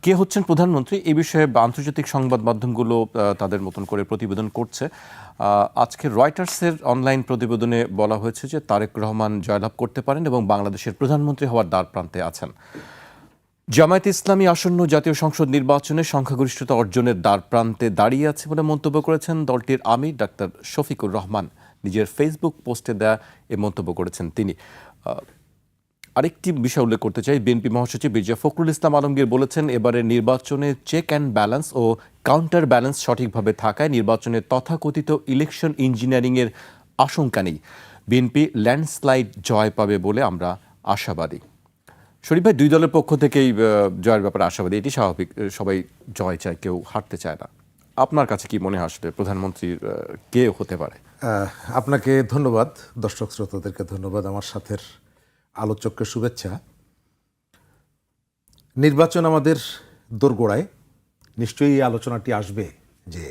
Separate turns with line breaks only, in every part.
কে হচ্ছেন প্রধানমন্ত্রী এই বিষয়ে আন্তর্জাতিক সংবাদ মাধ্যমগুলো তাদের মতন করে প্রতিবেদন করছে। আজকে রয়টার্সের অনলাইন প্রতিবেদনে বলা হয়েছে যে তারেক রহমান জয়লাভ করতে পারেন এবং বাংলাদেশের প্রধানমন্ত্রী হওয়ার দ্বারপ্রান্তে আছেন। জামায়াতে ইসলামী আসন্ন জাতীয় সংসদ নির্বাচনে সংখ্যাগরিষ্ঠতা অর্জনের দ্বারপ্রান্তে দাঁড়িয়ে আছে বলে মন্তব্য করেছেন দলটির আমির ডাক্তার শফিকুর রহমান। নিজের ফেসবুক পোস্টে দেয়া এ মন্তব্য করেছেন তিনি। আরেকটি বিষয় উল্লেখ করতে চাই, বিএনপি মহাসচিব মির্জা ফখরুল ইসলাম আলমগীর বলেছেন এবারের নির্বাচনে চেক অ্যান্ড ব্যালেন্স ও কাউন্টার ব্যালেন্স সঠিকভাবে থাকায় নির্বাচনে তথাকথিত ইলেকশন ইঞ্জিনিয়ারিংয়ের আশঙ্কা নেই। বিএনপি ল্যান্ডস্লাইড জয় পাবে বলে আমরা আশাবাদী। শরীফ ভাই, দুই দলের পক্ষ থেকেই জয়ের ব্যাপারে আশাবাদী, এটি স্বাভাবিক, সবাই জয় চায়, কেউ হারতে চায় না। আপনার কাছে কি মনে হয় আসলে প্রধানমন্ত্রীর কে হতে পারে?
আপনাকে ধন্যবাদ, দর্শক শ্রোতাদেরকে ধন্যবাদ, আমার সাথে আলোচককে শুভেচ্ছা। নির্বাচন আমাদের দোরগোড়ায়, নিশ্চয়ই এই আলোচনাটি আসবে যে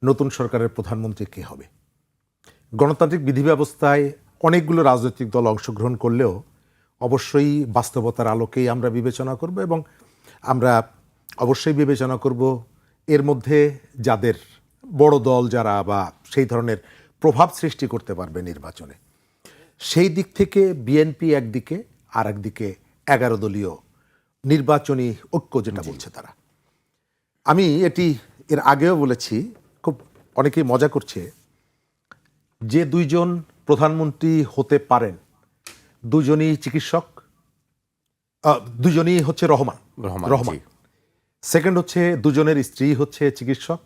নতুন সরকারের প্রধানমন্ত্রী কে হবে। গণতান্ত্রিক বিধি ব্যবস্থায় অনেকগুলো রাজনৈতিক দল অংশগ্রহণ করলেও অবশ্যই বাস্তবতার আলোকেই আমরা বিবেচনা করব এবং আমরা অবশ্যই বিবেচনা করব এর মধ্যে যাদের বড় দল যারা বা সেই ধরনের প্রভাব সৃষ্টি করতে পারবে নির্বাচনে, সেই দিক থেকে বিএনপি একদিকে আর একদিকে 11 দলীয় নির্বাচনী ঐক্য যেটা বলছে তারা। আমি এটি এর আগেও বলেছি, খুব অনেকেই মজা করছে যে দুইজন প্রধানমন্ত্রী হতে পারেন দুজনই চিকিৎসক, দুজনই হচ্ছে রহমান। সেকেন্ড হচ্ছে দুজনের স্ত্রী হচ্ছে চিকিৎসক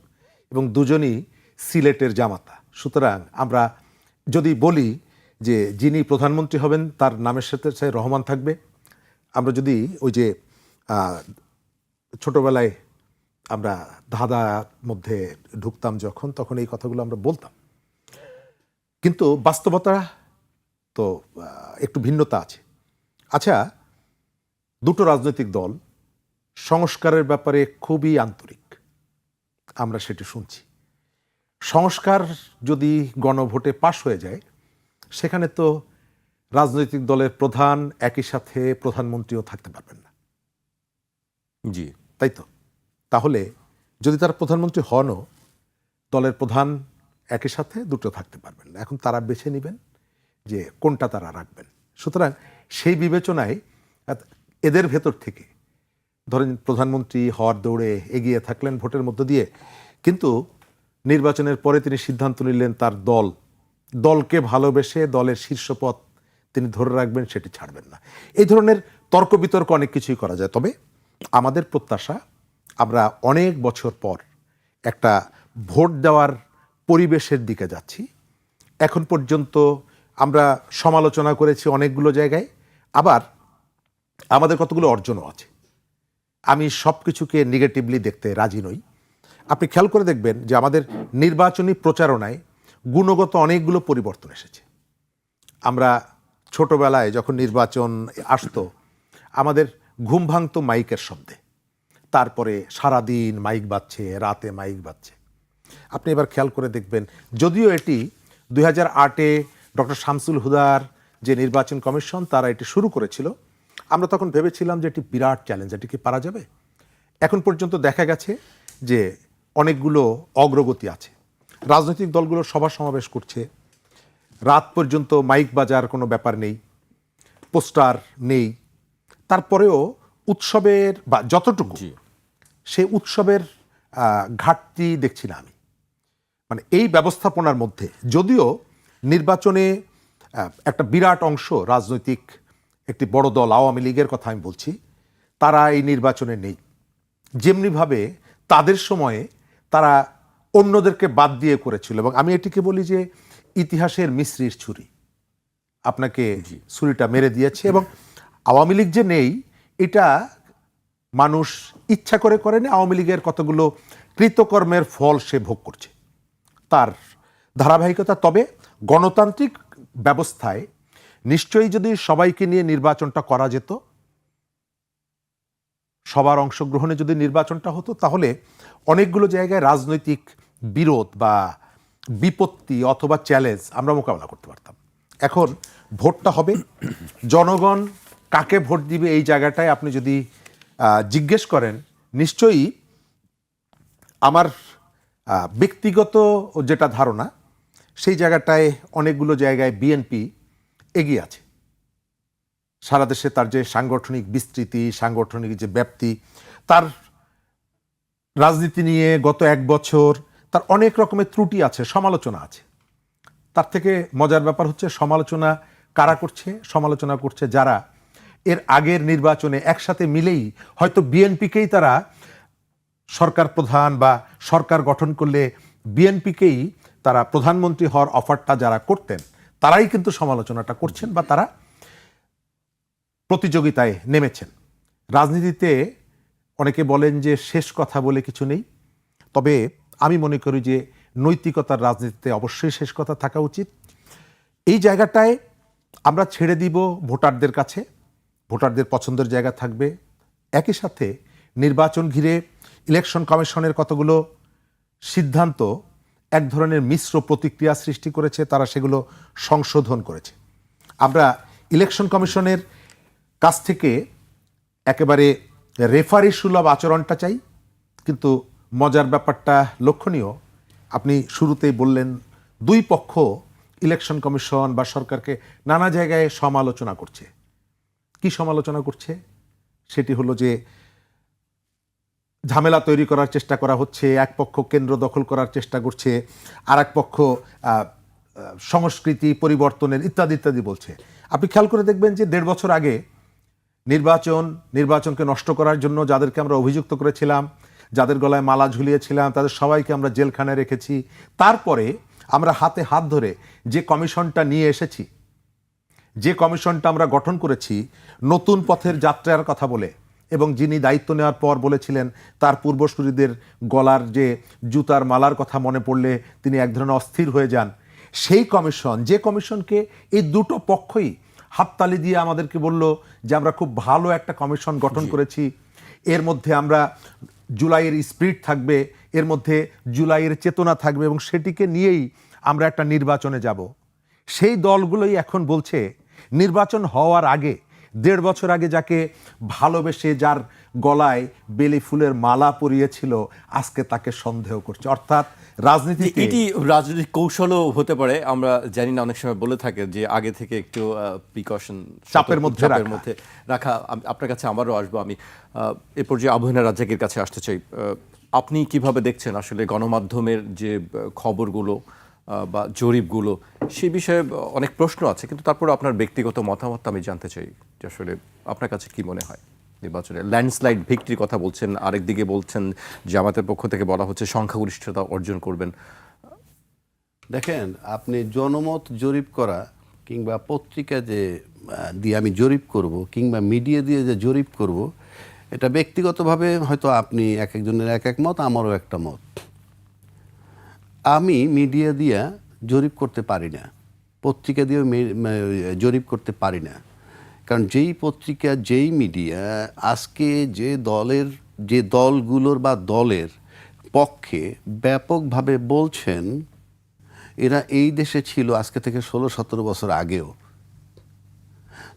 এবং দুজনই সিলেটের জামাতা। সুতরাং আমরা যদি বলি যে যিনি প্রধানমন্ত্রী হবেন তার নামের সাথে রহমান থাকবে, আমরা যদি ওই যে ছোটবেলায় আমরা ধাঁধার মধ্যে ঢুকতাম যখন, তখন এই কথাগুলো আমরা বলতাম, কিন্তু বাস্তবতা তো একটু ভিন্নতা আছে। আচ্ছা, দুটো রাজনৈতিক দল সংস্কারের ব্যাপারে খুবই আন্তরিক, আমরা সেটি শুনছি। সংস্কার যদি গণভোটে পাশ হয়ে যায়, সেখানে তো রাজনৈতিক দলের প্রধান একই সাথে প্রধানমন্ত্রীও থাকতে পারবেন না।
জি,
তাই তো। তাহলে যদি তারা প্রধানমন্ত্রী হনও, দলের প্রধান একই সাথে দুটো থাকতে পারবেন না। এখন তারা বেছে নেবেন যে কোনটা তারা রাখবেন। সুতরাং সেই বিবেচনায় এদের ভেতর থেকে ধরেন প্রধানমন্ত্রী হওয়ার দৌড়ে এগিয়ে থাকলেন ভোটের মধ্য দিয়ে, কিন্তু নির্বাচনের পরে তিনি সিদ্ধান্ত নিলেন তার দলকে ভালোবেসে দলের শীর্ষপদ তিনি ধরে রাখবেন, সেটি ছাড়বেন না। এই ধরনের তর্ক বিতর্ক অনেক কিছুই করা যায়। তবে আমাদের প্রত্যাশা, আমরা অনেক বছর পর একটা ভোট দেওয়ার পরিবেশের দিকে যাচ্ছি। এখন পর্যন্ত আমরা সমালোচনা করেছি অনেকগুলো জায়গায়, আবার আমাদের কতগুলো অর্জনও আছে। আমি সব কিছুকে নেগেটিভলি দেখতে রাজি নই। আপনি খেয়াল করে দেখবেন যে আমাদের নির্বাচনী প্রচারণায় গুণগত অনেকগুলো পরিবর্তন এসেছে। আমরা ছোটবেলায় যখন নির্বাচন আসতো, আমাদের ঘুম ভাঙতো মাইকের শব্দে, তারপরে সারাদিন মাইক বাজছে, রাতে মাইক বাজছে। আপনি এবার খেয়াল করে দেখবেন, যদিও এটি 2008-এ ডক্টর শামসুল হুদার যে নির্বাচন কমিশন তারা এটি শুরু করেছিল, আমরা তখন ভেবেছিলাম যে এটি বিরাট চ্যালেঞ্জ, এটি কি পারা যাবে। এখন পর্যন্ত দেখা গেছে যে অনেকগুলো অগ্রগতি আছে। রাজনৈতিক দলগুলো সভা সমাবেশ করছে, রাত পর্যন্ত মাইক বাজার কোনো ব্যাপার নেই, পোস্টার নেই, তারপরেও উৎসবের বা যতটুকু সেই উৎসবের ঘাটতি দেখছি না আমি। মানে এই ব্যবস্থাপনার মধ্যে যদিও নির্বাচনে একটা বিরাট অংশ রাজনৈতিক একটি বড় দল আওয়ামী লীগের কথা আমি বলছি, তারা এই নির্বাচনে নেই। যেমনিভাবে তাদের সময়ে তারা অন্যদেরকে বাদ দিয়ে করেছিল, এবং আমি এটিকে বলি যে ইতিহাসের মিস্ত্রির ছুরি আপনাকে ছুরিটা মেরে দিয়েছে। এবং আওয়ামী লীগ যে নেই এটা মানুষ ইচ্ছা করে করেনি, আওয়ামী লীগের কতগুলো কৃতকর্মের ফল সে ভোগ করছে, তার ধারাবাহিকতা। তবে গণতান্ত্রিক ব্যবস্থায় নিশ্চয়ই যদি সবাইকে নিয়ে নির্বাচনটা করা যেত, সবার অংশগ্রহণে যদি নির্বাচনটা হতো, তাহলে অনেকগুলো জায়গায় রাজনৈতিক বিরোধ বা বিপত্তি অথবা চ্যালেঞ্জ আমরা মোকাবেলা করতে পারতাম। এখন ভোটটা হবে, জনগণ কাকে ভোট দিবে এই জায়গাটায় আপনি যদি জিজ্ঞেস করেন, নিশ্চয়ই আমার ব্যক্তিগত যেটা ধারণা, সেই জায়গাটায় অনেকগুলো জায়গায় বিএনপি এগিয়ে আছে। সারা দেশে তার যে সাংগঠনিক বিস্তৃতি, সাংগঠনিক যে ব্যাপ্তি, তার রাজনীতি নিয়ে গত 1 বছর তার অনেক রকমের ত্রুটি আছে, সমালোচনা আছে। তার থেকে মজার ব্যাপার হচ্ছে সমালোচনা কারা করছে? সমালোচনা করছে যারা এর আগের নির্বাচনে একসাথে মিলেই হয়তো বিএনপিকেই তারা সরকার প্রধান বা সরকার গঠন করলে বিএনপিকেই তারা প্রধানমন্ত্রী হওয়ার অফারটা যারা করতেন, তারাই কিন্তু সমালোচনাটা করছেন বা তারা প্রতিযোগিতায় নেমেছেন। রাজনীতিতে অনেকে বলেন যে শেষ কথা বলে কিছু নেই, তবে আমি মনে করি যে নৈতিকতার রাজনীতিতে অবশ্যই শেষ কথা থাকা উচিত। এই জায়গাটায় আমরা ছেড়ে দিব ভোটারদের কাছে, ভোটারদের পছন্দের জায়গা থাকবে। একই সাথে নির্বাচন ঘিরে ইলেকশন কমিশনের কতগুলো সিদ্ধান্ত এক ধরনের মিশ্র প্রতিক্রিয়া সৃষ্টি করেছে, তারা সেগুলো সংশোধন করেছে। আমরা ইলেকশন কমিশনের কাছ থেকে একেবারে রেফারি সুলভ আচরণটা চাই, কিন্তু মজার ব্যাপারটা লক্ষণীয়, আপনি শুরুতেই বললেন দুই পক্ষ ইলেকশন কমিশন বা সরকারকে নানা জায়গায় সমালোচনা করছে। কি সমালোচনা করছে? সেটি হলো যে ঝামেলা তৈরি করার চেষ্টা করা হচ্ছে, এক পক্ষ কেন্দ্র দখল করার চেষ্টা করছে, আর এক পক্ষ সংস্কৃতি পরিবর্তনের ইত্যাদি ইত্যাদি বলছে। আপনি খেয়াল করে দেখবেন যে 1.5 বছর আগে নির্বাচনকে নষ্ট করার জন্য যাদেরকে আমরা অভিযুক্ত করেছিলাম, যাদের গলায় মালা ঝুলিয়েছিলাম, তাদের সবাইকে আমরা জেলখানায় রেখেছি। তারপরে আমরা হাতে হাত ধরে যে কমিশনটা নিয়ে এসেছি, যে কমিশনটা আমরা গঠন করেছি নতুন পথের যাত্রার কথা বলে, এবং যিনি দায়িত্ব নেওয়ার পর বলেছিলেন তার পূর্বসূরিদের গলার যে জুতার মালার কথা মনে পড়লে তিনি এক ধরনের অস্থির হয়ে যান, সেই কমিশন, যে কমিশনকে এই দুটো পক্ষই হাততালি দিয়ে আমাদেরকে বলল যে আমরা খুব ভালো একটা কমিশন গঠন করেছি, এর মধ্যে আমরা জুলাইয়ের স্পিরিট থাকবে, এর মধ্যে জুলাইয়ের চেতনা থাকবে এবং সেটিকে নিয়েই আমরা একটা নির্বাচনে যাব। সেই দলগুলোই এখন বলছে নির্বাচন হওয়ার আগে, 1.5 বছর আগে যাকে ভালোবেসে যার গলায় বেলি ফুলের মালা পরিয়েছিল, আজকে তাকে সন্দেহ করছে। অর্থাৎ রাজনীতিতে
এটি রাজনৈতিক কৌশলও হতে পারে, আমরা জানি না, অনেক সময় বলে থাকে যে আগে থেকে একটু প্রিকশন
চাপের মধ্যে
রাখা। আপনার কাছে আবারও আসবো আমি, এ পর্যায়ে আবহাওয়া রাজ্জাকের কাছে আসতে চাই। আপনি কিভাবে দেখছেন আসলে গণমাধ্যমের যে খবরগুলো বা জরিপগুলো, সে বিষয়ে অনেক প্রশ্ন আছে, কিন্তু তারপরে আপনার ব্যক্তিগত মতামত আমি জানতে চাই যে আসলে আপনার কাছে কি মনে হয় নির্বাচনে ল্যান্ডস্লাইড ভিক্টরির কথা বলছেন, আরেকদিকে বলছেন জামাতের পক্ষ থেকে বলা হচ্ছে সংখ্যাগরিষ্ঠতা অর্জন করবেন।
দেখেন, আপনি জনমত জরিপ করা কিংবা পত্রিকা যে দিয়ে আমি জরিপ করব কিংবা মিডিয়া দিয়ে যে জরিপ করব, এটা ব্যক্তিগতভাবে হয়তো আপনি এক একজনের এক এক মত, আমারও একটা মত। আমি মিডিয়া দিয়া জরিপ করতে পারি না, পত্রিকা দিয়েও জরিপ করতে পারি না। কারণ যেই পত্রিকা, যেই মিডিয়া আজকে যে দলগুলোর বা দলের পক্ষে ব্যাপকভাবে বলছেন, এরা এই দেশে ছিল আজকে থেকে 16-17 বছর আগেও।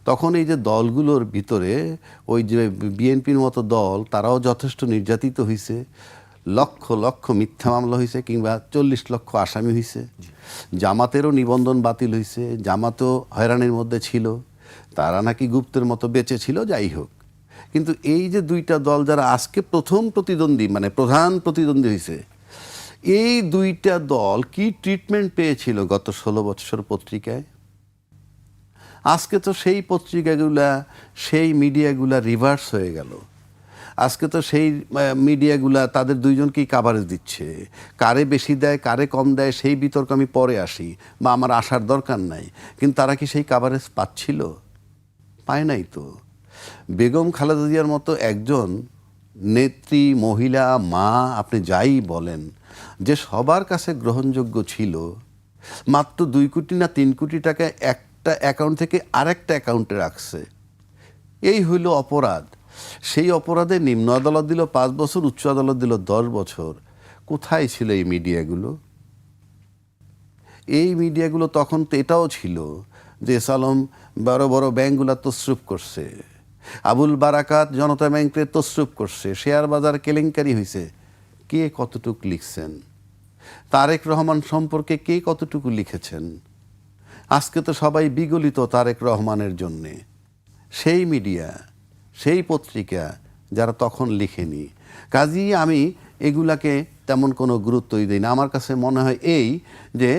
তখন এই যে দলগুলোর ভিতরে ওই যে বিএনপির মতো দল, তারাও যথেষ্ট নির্যাতিত হয়েছে, লক্ষ লক্ষ মিথ্যা মামলা হয়েছে, কিংবা 40 লক্ষ আসামি হয়েছে। জামাতেরও নিবন্ধন বাতিল হয়েছে, জামাতও হয়রানির মধ্যে ছিল, তারা নাকি গুপ্তের মতো বেঁচে ছিল। যাই হোক, কিন্তু এই যে দুইটা দল যারা আজকে প্রথম প্রতিদ্বন্দ্বী, মানে প্রধান প্রতিদ্বন্দ্বী হয়েছে, এই দুইটা দল কি ট্রিটমেন্ট পেয়েছিল গত 16 বছর পত্রিকায়? আজকে তো সেই পত্রিকাগুলা, সেই মিডিয়াগুলা রিভার্স হয়ে গেল। আজকে তো সেই মিডিয়াগুলা তাদের দুইজনকেই কাভারেজ দিচ্ছে। কারে বেশি দেয়, কারে কম দেয়, সেই বিতর্ক আমি পরে আসি, বা আমার আসার দরকার নাই। কিন্তু তারা কি সেই কাভারেজ পাচ্ছিল? পায় নাই তো। বেগম খালেদা জিয়ার মতো একজন নেত্রী, মহিলা, মা, আপনি যাই বলেন, যে সবার কাছে গ্রহণযোগ্য ছিল, মাত্র 2 কোটি না 3 কোটি টাকা একটা অ্যাকাউন্ট থেকে আরেকটা অ্যাকাউন্টে রাখছে। এই হইল অপরাধ। সেই অপরাধে নিম্ন আদালত দিল 5 বছর, উচ্চ আদালত দিল 10 বছর। কোথায় ছিল এই মিডিয়াগুলো? এই মিডিয়াগুলো তখন তো এটাও ছিল যে সালম বড় বড় ব্যাংকগুলো তসরুপ করছে, আবুল বারাকাত জনতা ব্যাংকে তসরুপ করছে, শেয়ার বাজার কেলেঙ্কারি হয়েছে, কে কতটুকু লিখছেন? তারেক রহমান সম্পর্কে কে কতটুকু লিখেছেন? আজকে তো সবাই বিগলিত তারেক রহমানের জন্যে। সেই মিডিয়া, সেই পত্রিকা যারা তখন লিখেনি। কাজেই আমি এগুলাকে তেমন কোনো গুরুত্বই দিই না। আমার কাছে মনে হয় এই যে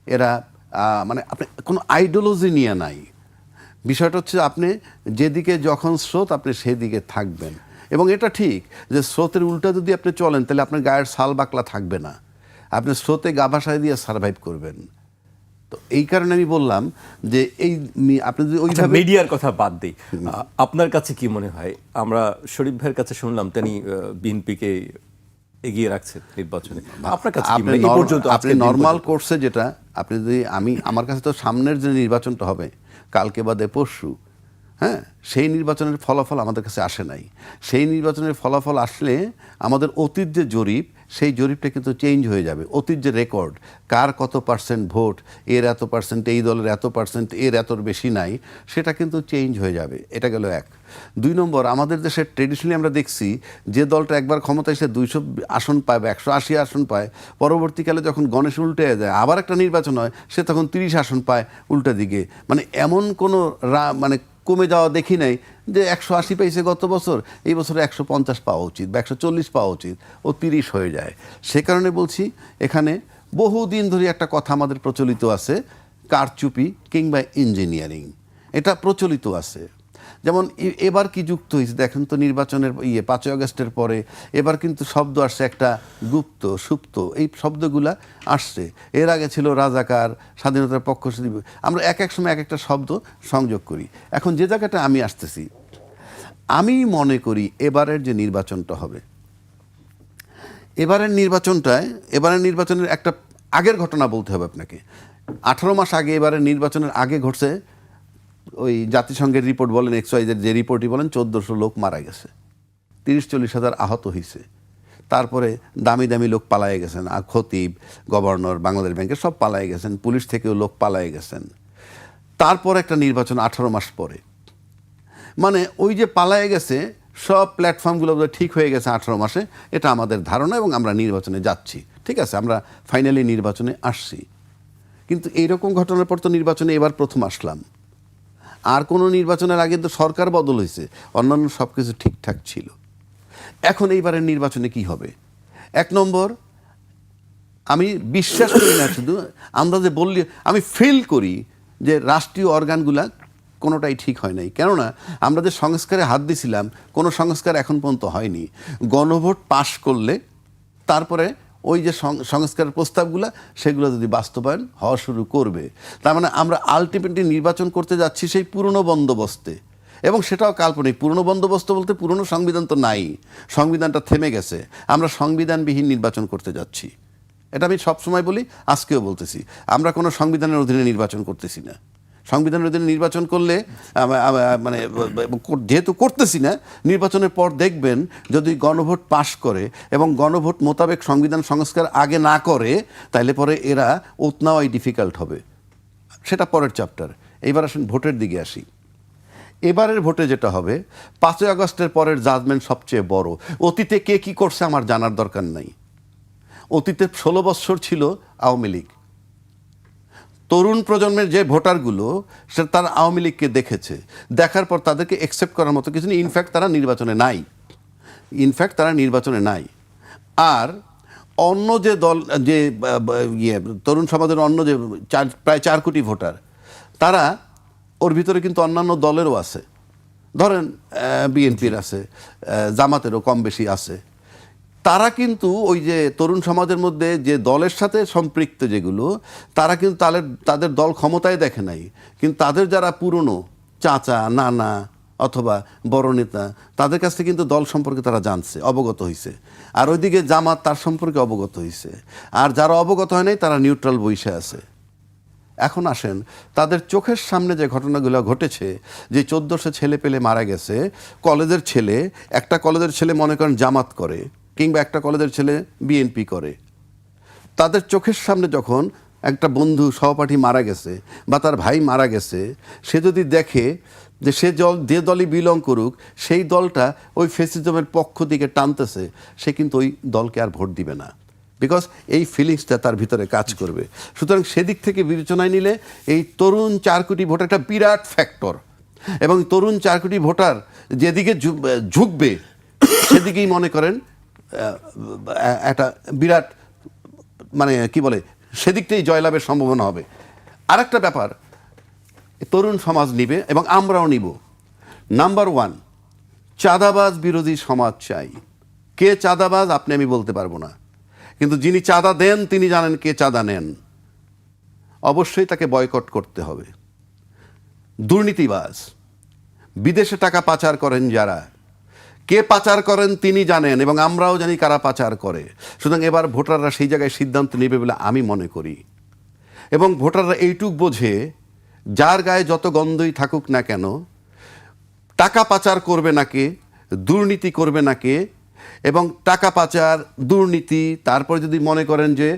এরা মানে আপনি কোনো আইডিওলজি নিয়ে নাই। বিষয়টা হচ্ছে আপনি যেদিকে যখন স্রোত আপনি সেদিকে থাকবেন, এবং এটা ঠিক যে স্রোতের উল্টা যদি আপনি চলেন তাহলে আপনার গায়ের সাল বাকলা থাকবে না, আপনি স্রোতে গা ভাসায় দিয়ে সার্ভাইভ করবেন। তো এই কারণে আমি বললাম যে এই আপনি যদি ওইভাবে
মিডিয়ার কথা বাদ দিই, আপনার কাছে কি মনে হয়? আমরা শরীফ ভাইয়ের কাছে শুনলাম তিনি বিএনপিকে এগিয়ে রাখছেন নির্বাচনে। আপনার কাছে কি মনে হয়? এই পর্যন্ত
আপনি নর্মাল কোর্সে যেটা আপনি যদি আমার কাছে তো সামনের যে নির্বাচনটা হবে কালকে বাদে পরশু, হ্যাঁ, সেই নির্বাচনের ফলাফল আমাদের কাছে আসে নাই। সেই নির্বাচনের ফলাফল আসলে আমাদের অতীত যে জরিপ, সেই জরিপটা কিন্তু চেঞ্জ হয়ে যাবে। অতীত যে রেকর্ড, কার কত পার্সেন্ট ভোট, এর এত পার্সেন্ট, এই দলের এত পার্সেন্ট, এর এতর বেশি নাই, সেটা কিন্তু চেঞ্জ হয়ে যাবে। এটা গেল এক। 2 নম্বর, আমাদের দেশে ট্রেডিশনালি আমরা দেখছি যে দলটা একবার ক্ষমতা এসে 200 আসন পায় বা 180 আসন পায়, পরবর্তীকালে যখন গণেশ উল্টে যায় আবার একটা নির্বাচন হয়, সে তখন 30 আসন পায় উল্টা দিকে। মানে এমন কোনো মানে কমে যাওয়া দেখি নাই যে 180 পাইছে গত বছর, এই বছরে 150 পাওয়া উচিত বা 140 পাওয়া উচিত, ও 30 হয়ে যায়। সে কারণে বলছি এখানে বহুদিন ধরে একটা কথা আমাদের প্রচলিত আছে, কারচুপি কিংবা ইঞ্জিনিয়ারিং, এটা প্রচলিত আছে। যেমন এবার কি যুক্ত হয়েছে দেখেন তো, নির্বাচনের 5ই আগস্টের পরে এবার কিন্তু শব্দ আসছে একটা গুপ্ত, সুপ্ত, এই শব্দগুলা আসছে। এর আগে ছিল রাজাকার, স্বাধীনতার পক্ষ, আমরা এক এক সময় এক একটা শব্দ সংযোগ করি। এখন যে জায়গাটা আমি আসতেছি, আমি মনে করি এবারের যে নির্বাচনটা হবে, এবারের নির্বাচনের একটা আগের ঘটনা বলতে হবে আপনাকে। 18 মাস আগে, এবারের নির্বাচনের আগে ঘটছে, ওই জাতিসংঘের রিপোর্ট বলেন, XYZ যে রিপোর্টই বলেন, 1400 লোক মারা গেছে, 30-40 হাজার আহত হয়েছে। তারপরে দামি দামি লোক পালায়ে গেছেন, আর খতিব, গভর্নর, বাংলাদেশ ব্যাংকের সব পালায়ে গেছেন, পুলিশ থেকেও লোক পালায়ে গেছেন। তারপর একটা নির্বাচন 18 মাস পরে, মানে ওই যে পালায়ে গেছে সব প্ল্যাটফর্মগুলো ঠিক হয়ে গেছে 18 মাসে, এটা আমাদের ধারণা, এবং আমরা নির্বাচনে যাচ্ছি। ঠিক আছে, আমরা ফাইনালি নির্বাচনে আসছি। কিন্তু এইরকম ঘটনার পর তো নির্বাচনে এবার প্রথম আসলাম। আর কোনো নির্বাচনের আগে তো সরকার বদল হয়েছে, অন্যান্য সব কিছু ঠিকঠাক ছিল। এখন এইবারের নির্বাচনে কি হবে? 1 নম্বর, আমি বিশ্বাস করি না, শুধু আমরা যে বললি, আমি ফিল করি যে রাষ্ট্রীয় অর্গানগুলা কোনোটাই ঠিক হয় নাই। কেননা আমরা যে সংস্কারে হাত দিছিলাম, কোনো সংস্কার এখন পর্যন্ত হয়নি। গণভোট পাশ করলে তারপরে ওই যে সংস্কারের প্রস্তাবগুলো, সেগুলো যদি বাস্তবায়ন হওয়া শুরু করবে, তার মানে আমরা আলটিমেটলি নির্বাচন করতে যাচ্ছি সেই পুরনো বন্দোবস্তে, এবং সেটাও কাল্পনিক। পুরনো বন্দোবস্ত বলতে পুরনো সংবিধান তো নাই, সংবিধানটা থেমে গেছে, আমরা সংবিধানবিহীন নির্বাচন করতে যাচ্ছি। এটা আমি সবসময় বলি, আজকেও বলতেছি, আমরা কোনো সংবিধানের অধীনে নির্বাচন করতেছি না। সংবিধানের অধীনে নির্বাচন করলে মানে যেহেতু করতেছি না, নির্বাচনের পর দেখবেন যদি গণভোট পাশ করে এবং গণভোট মোতাবেক সংবিধান সংস্কার আগে না করে, তাইলে পরে এরা ওতনাওয়াই ডিফিকাল্ট হবে। সেটা পরের চ্যাপ্টার। এইবার আসুন ভোটের দিকে আসি। এবারের ভোটে যেটা হবে, 5ই আগস্টের পরের জাজমেন্ট সবচেয়ে বড়। অতীতে কে কি করছে আমার জানার দরকার নাই। অতীতে 16 বছর ছিল আওয়ামী লীগ। তরুণ প্রজন্মের যে ভোটারগুলো, সে তারা আওয়ামী লীগকে দেখেছে, দেখার পর তাদেরকে অ্যাকসেপ্ট করার মতো কিছু নেই। ইনফ্যাক্ট তারা নির্বাচনে নাই। আর অন্য যে দল, যে তরুণ সমাজের অন্য যে প্রায় 4 কোটি ভোটার, তারা ওর ভিতরে কিন্তু অন্যান্য দলেরও আছে। ধরেন বিএনপির আছে, জামাতেরও কম বেশি আছে। তারা কিন্তু ওই যে তরুণ সমাজের মধ্যে যে দলের সাথে সম্পৃক্ত যেগুলো, তারা কিন্তু তাদের দল ক্ষমতায় দেখে নাই, কিন্তু তাদের যারা পুরনো চাচা, নানা অথবা বড় নেতা, তাদের কাছ থেকে কিন্তু দল সম্পর্কে তারা জানছে, অবগত হয়েছে। আর ওইদিকে জামাত তার সম্পর্কে অবগত হয়েছে। আর যারা অবগত হয় নাই, তারা নিউট্রাল বসে আছে। এখন আসেন, তাদের চোখের সামনে যে ঘটনাগুলো ঘটেছে, যে 1400 ছেলে পেলে মারা গেছে, কলেজের ছেলে, একটা কলেজের ছেলে মনে করেন জামাত করে, কিংবা একটা কলেজের ছেলে বিএনপি করে, তাদের চোখের সামনে যখন একটা বন্ধু সহপাঠী মারা গেছে বা তার ভাই মারা গেছে, সে যদি দেখে যে যে দলই বিলং করুক সেই দলটা ওই ফ্যাসিজমের পক্ষ দিকে টানতেছে, সে কিন্তু ওই দলকে আর ভোট দিবে না, বিকজ এই ফিলিংসটা তার ভিতরে কাজ করবে। সুতরাং সেদিক থেকে বিবেচনায় নিলে এই তরুণ 4 কোটি ভোটার একটা বিরাট ফ্যাক্টর, এবং তরুণ 4 কোটি ভোটার যেদিকে ঝুঁকবে সেদিকেই মনে করেন একটা বিরাট মানে কি বলে সেদিকটাই জয়লাভের সম্ভাবনা হবে। আরেকটা ব্যাপার তরুণ সমাজ নিবে এবং আমরাও নিব। নাম্বার 1, চাঁদাবাজ বিরোধী সমাজ চাই। কে চাঁদাবাজ আপনি আমি বলতে পারবো না, কিন্তু যিনি চাঁদা দেন তিনি জানেন কে চাঁদা নেন, অবশ্যই তাকে বয়কট করতে হবে। দুর্নীতিবাজ, বিদেশে টাকা পাচার করেন যারা, কে পাচার করেন তিনি জানেন এবং আমরাও জানি কারা পাচার করে। সুতরাং এবার ভোটাররা সেই জায়গায় সিদ্ধান্ত নেবে বলে আমি মনে করি। এবং ভোটাররা এইটুক বোঝে, যার গায়ে যত গন্ধই থাকুক না কেন, টাকা পাচার করবে না কে, দুর্নীতি করবে না কে, এবং টাকা পাচার, দুর্নীতি, তারপর যদি মনে করেন যে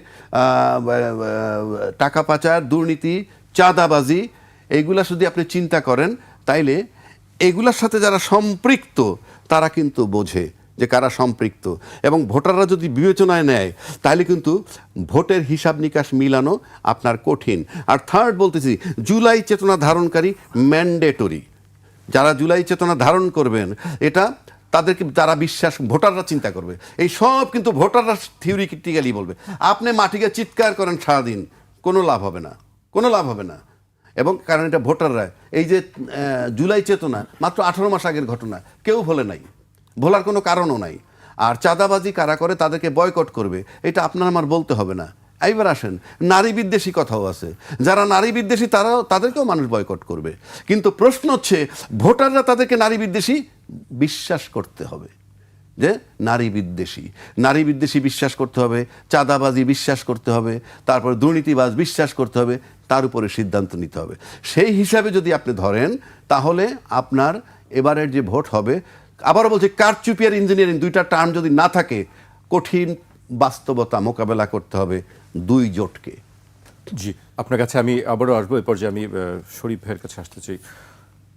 টাকা পাচার, দুর্নীতি, চাঁদাবাজি, এইগুলা যদি আপনি চিন্তা করেন, তাইলে এগুলার সাথে যারা সম্পৃক্ত তারা কিন্তু বোঝে যে কারা সম্পৃক্ত, এবং ভোটাররা যদি বিবেচনায় নেয় তাহলে কিন্তু ভোটের হিসাব নিকাশ মিলানো আপনার কঠিন। আর থার্ড বলতেছি, জুলাই চেতনা ধারণকারী ম্যান্ডেটরি, যারা জুলাই চেতনা ধারণ করবেন এটা তাদেরকে যারা বিশ্বাস, ভোটাররা চিন্তা করবে। এই সব কিন্তু ভোটাররা থিওরিটিক্যালি বলবে। আপনি মাটিকে চিৎকার করেন সারাদিন, কোনো লাভ হবে না, কোনো লাভ হবে না। এবং কারণ এটা ভোটাররা, এই যে জুলাই চেতনা মাত্র 18 মাস আগের ঘটনা, কেউ ভোলে নাই, ভোলার কোনো কারণও নাই। আর চাঁদাবাজি কারা করে তাদেরকে বয়কট করবে, এটা আপনার আমার বলতে হবে না। এইবার আসেন, নারী বিদ্বেষী কথাও আছে, যারা নারী বিদ্বেষী তাদেরকেও মানুষ বয়কট করবে। কিন্তু প্রশ্ন হচ্ছে ভোটাররা তাদেরকে নারী বিদ্বেষী বিশ্বাস করতে হবে, যে নারী বিদ্বেষী বিশ্বাস করতে হবে, চাঁদাবাজি বিশ্বাস করতে হবে, তারপর দুর্নীতিবাজ বিশ্বাস করতে হবে, তার উপরে সিদ্ধান্ত নিতে হবে। সেই হিসাবে যদি আপনি ধরেন তাহলে আপনার এবারের যে ভোট হবে, আবারও বলছি কারচুপি আর ইঞ্জিনিয়ারিং দুইটা টার্ম যদি না থাকে, কঠিন বাস্তবতা মোকাবেলা করতে হবে দুই জোটকে।
জি, আপনার কাছে আমি আবারও আসবো। এই পর্যায়ে আমি শরীফ ভাইয়ের কাছে আসতে চাই।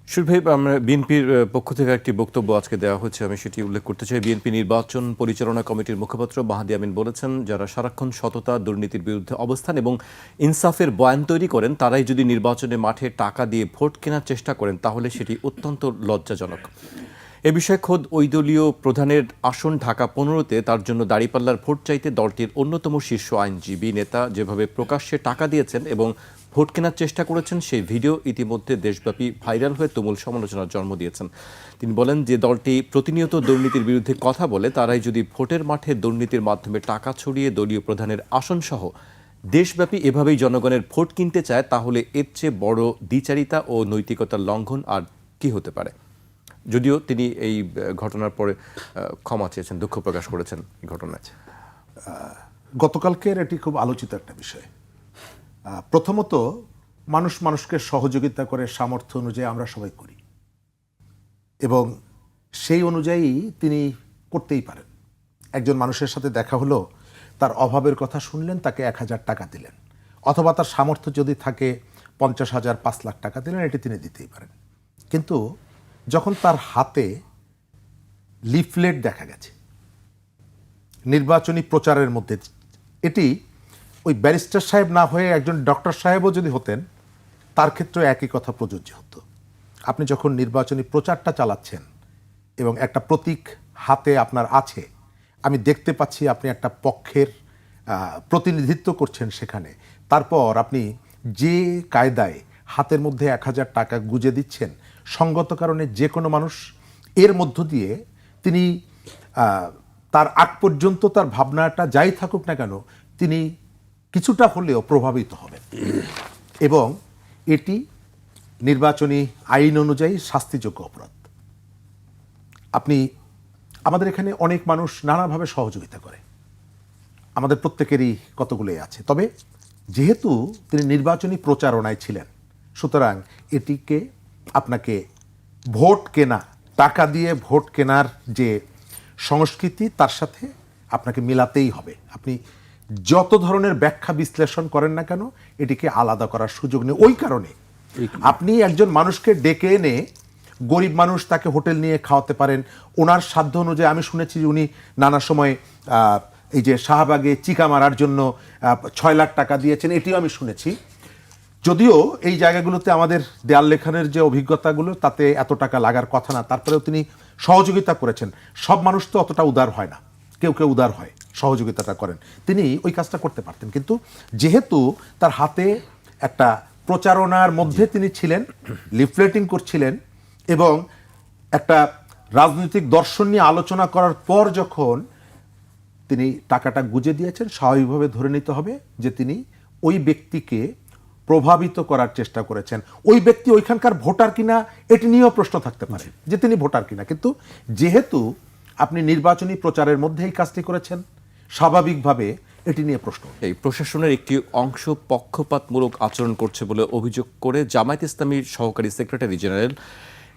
শরীফ ভাই, আমরা বিএনপির পক্ষ থেকে একটি বক্তব্য আজকে দেওয়া হয়েছে, আমি সেটি উল্লেখ করতে চাই। বিএনপি নির্বাচন পরিচালনা কমিটির মুখপাত্র মাহাদি আমিন বলেছেন, যারা সারাক্ষণ সততা, দুর্নীতির বিরুদ্ধে অবস্থান এবং ইনসাফের বয়ান তৈরি করেন, তারাই যদি নির্বাচনে মাঠে টাকা দিয়ে ভোট কেনার চেষ্টা করেন তাহলে সেটি অত্যন্ত লজ্জাজনক। এ বিষয়ে খোদ ওই দলীয় প্রধানের আসন ঢাকা 15-তে তার জন্য দাঁড়িপাল্লার ভোট চাইতে দলটির অন্যতম শীর্ষ আইনজীবী নেতা যেভাবে প্রকাশ্যে টাকা দিয়েছেন এবং ভোট কেনার চেষ্টা করেছেন, সেই ভিডিও ইতিমধ্যে দেশব্যাপী ভাইরাল হয়ে তুমুল সমালোচনার জন্ম দিয়েছেন। তিনি বলেন যে দলটি প্রতিনিয়ত দুর্নীতির বিরুদ্ধে কথা বলে, তারাই যদি ভোটের মাঠে দুর্নীতির মাধ্যমে টাকা ছড়িয়ে দলীয় প্রধানের আসনসহ দেশব্যাপী এভাবেই জনগণের ভোট কিনতে চায়, তাহলে এর চেয়ে বড় দ্বিচারিতা ও নৈতিকতার লঙ্ঘন আর কি হতে পারে। যদিও তিনি এই ঘটনার পরে ক্ষমা চেয়েছেন, দুঃখ প্রকাশ করেছেন এই ঘটনায়।
গতকালকের এটি খুব আলোচিত একটা বিষয়। প্রথমত, মানুষ মানুষকে সহযোগিতা করে সামর্থ্য অনুযায়ী আমরা সবাই করি, এবং সেই অনুযায়ী তিনি করতেই পারেন। একজন মানুষের সাথে দেখা হলো, তার অভাবের কথা শুনলেন, তাকে 1000 টাকা দিলেন, অথবা তার সামর্থ্য যদি থাকে 50,000, 5 লাখ টাকা দিলেন, এটি তিনি দিতেই পারেন। কিন্তু যখন তার হাতে লিফলেট দেখা গেছে নির্বাচনী প্রচারের মধ্যে, এটি ওই ব্যারিস্টার সাহেব না হয়ে একজন ডক্টর সাহেবও যদি হতেন, তার ক্ষেত্রে একই কথা প্রযোজ্য হতো। আপনি যখন নির্বাচনী প্রচারটা চালাচ্ছেন এবং একটা প্রতীক হাতে আপনার আছে, আমি দেখতে পাচ্ছি আপনি একটা পক্ষের প্রতিনিধিত্ব করছেন সেখানে, তারপর আপনি যে কায়দায় হাতের মধ্যে 1000 টাকা গুজে দিচ্ছেন, সঙ্গত কারণে যে কোনো মানুষ এর মধ্য দিয়ে তিনি তার আগ পর্যন্ত তার ভাবনাটা যাই থাকুক না কেন, তিনি কিছুটা হলেও প্রভাবিত হবেন, এবং এটি নির্বাচনী আইন অনুযায়ী শাস্তিযোগ্য অপরাধ। আপনি, আমাদের এখানে অনেক মানুষ নানাভাবে সহযোগিতা করে, আমাদের প্রত্যেকেরই কতগুলোই আছে, তবে যেহেতু তিনি নির্বাচনী প্রচারণায় ছিলেন, সুতরাং এটিকে আপনাকে ভোট কেনা, টাকা দিয়ে ভোট কেনার যে সংস্কৃতি, তার সাথে আপনাকে মিলাতেই হবে। আপনি যত ধরনের ব্যাখ্যা বিশ্লেষণ করেন না কেন, এটিকে আলাদা করার সুযোগ নেই। ওই কারণে আপনি একজন মানুষকে ডেকে এনে গরিব মানুষ তাকে হোটেল নিয়ে খাওয়াতে পারেন, ওনার সাধ্য অনুযায়ী। আমি শুনেছি যে উনি নানা সময় এই যে শাহবাগে চিকা মারার জন্য 6 লাখ টাকা দিয়েছেন, এটিও আমি শুনেছি। যদিও এই জায়গাগুলোতে আমাদের দেয়াল লেখানের যে অভিজ্ঞতাগুলো, তাতে এত টাকা লাগার কথা না, তারপরেও তিনি সহযোগিতা করেছেন। সব মানুষ তো অতটা উদার হয় না, কেউ কেউ উদার হয়, সহযোগিতাটা করেন। তিনি ওই কাজটা করতে পারতেন, কিন্তু যেহেতু তার হাতে একটা প্রচারণার মধ্যে তিনি ছিলেন, লিফলেটিং করছিলেন, এবং একটা রাজনৈতিক দর্শন নিয়ে আলোচনা করার পর যখন তিনি টাকাটা গুজে দিয়েছেন, স্বাভাবিকভাবে ধরে নিতে হবে যে তিনি ওই ব্যক্তিকে প্রভাবিত করার চেষ্টা করেছেন। ওই ব্যক্তি ওইখানকার ভোটার কিনা এটি নিয়েও প্রশ্ন থাকতে পারে যে তিনি ভোটার কিনা, কিন্তু যেহেতু আপনি নির্বাচনী প্রচারের মধ্যে এই কাজটি করেছেন, স্বাভাবিকভাবে এটি নিয়ে প্রশ্ন।
এই প্রশাসনের একটি অংশ পক্ষপাতমূলক আচরণ করছে বলে অভিযোগ করে জামায়াত ইসলামীর সহকারী সেক্রেটারি জেনারেল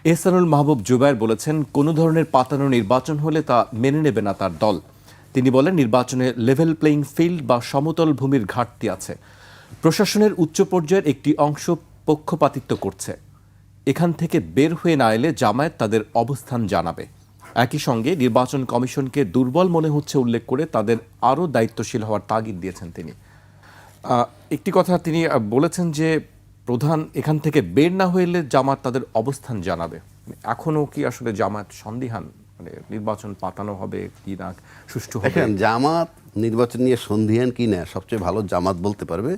এহসানুল মাহবুব জুবায়ের বলেছেন, কোনো ধরনের পাতানো নির্বাচন হলে তা মেনে নেবে না তার দল। তিনি বলেন, নির্বাচনে লেভেল প্লেইং ফিল্ড বা সমতল ভূমির ঘাটতি আছে। প্রশাসনের উচ্চ পর্যায়ের একটি অংশ পক্ষপাতিত্ব করছে। এখান থেকে বের হয়ে না এলে জামায়াত তাদের অবস্থান জানাবে। একই সঙ্গে নির্বাচন কমিশনকে দুর্বল মনে হচ্ছে উল্লেখ করে তাদের আরও দায়িত্বশীল হওয়ার তাগিদ দিয়েছেন তিনি। একটি কথা তিনি বলেছেন যে প্রধান এখান থেকে বের না হইলে জামাত তাদের অবস্থান জানাবে। এখনও কি আসলে জামাত সন্দিহান, মানে নির্বাচন পাতানো হবে কি না, সুষ্ঠু হবে?
দেখেন, জামাত নির্বাচন নিয়ে সন্দিহান কি না সবচেয়ে ভালো জামাত বলতে পারবে,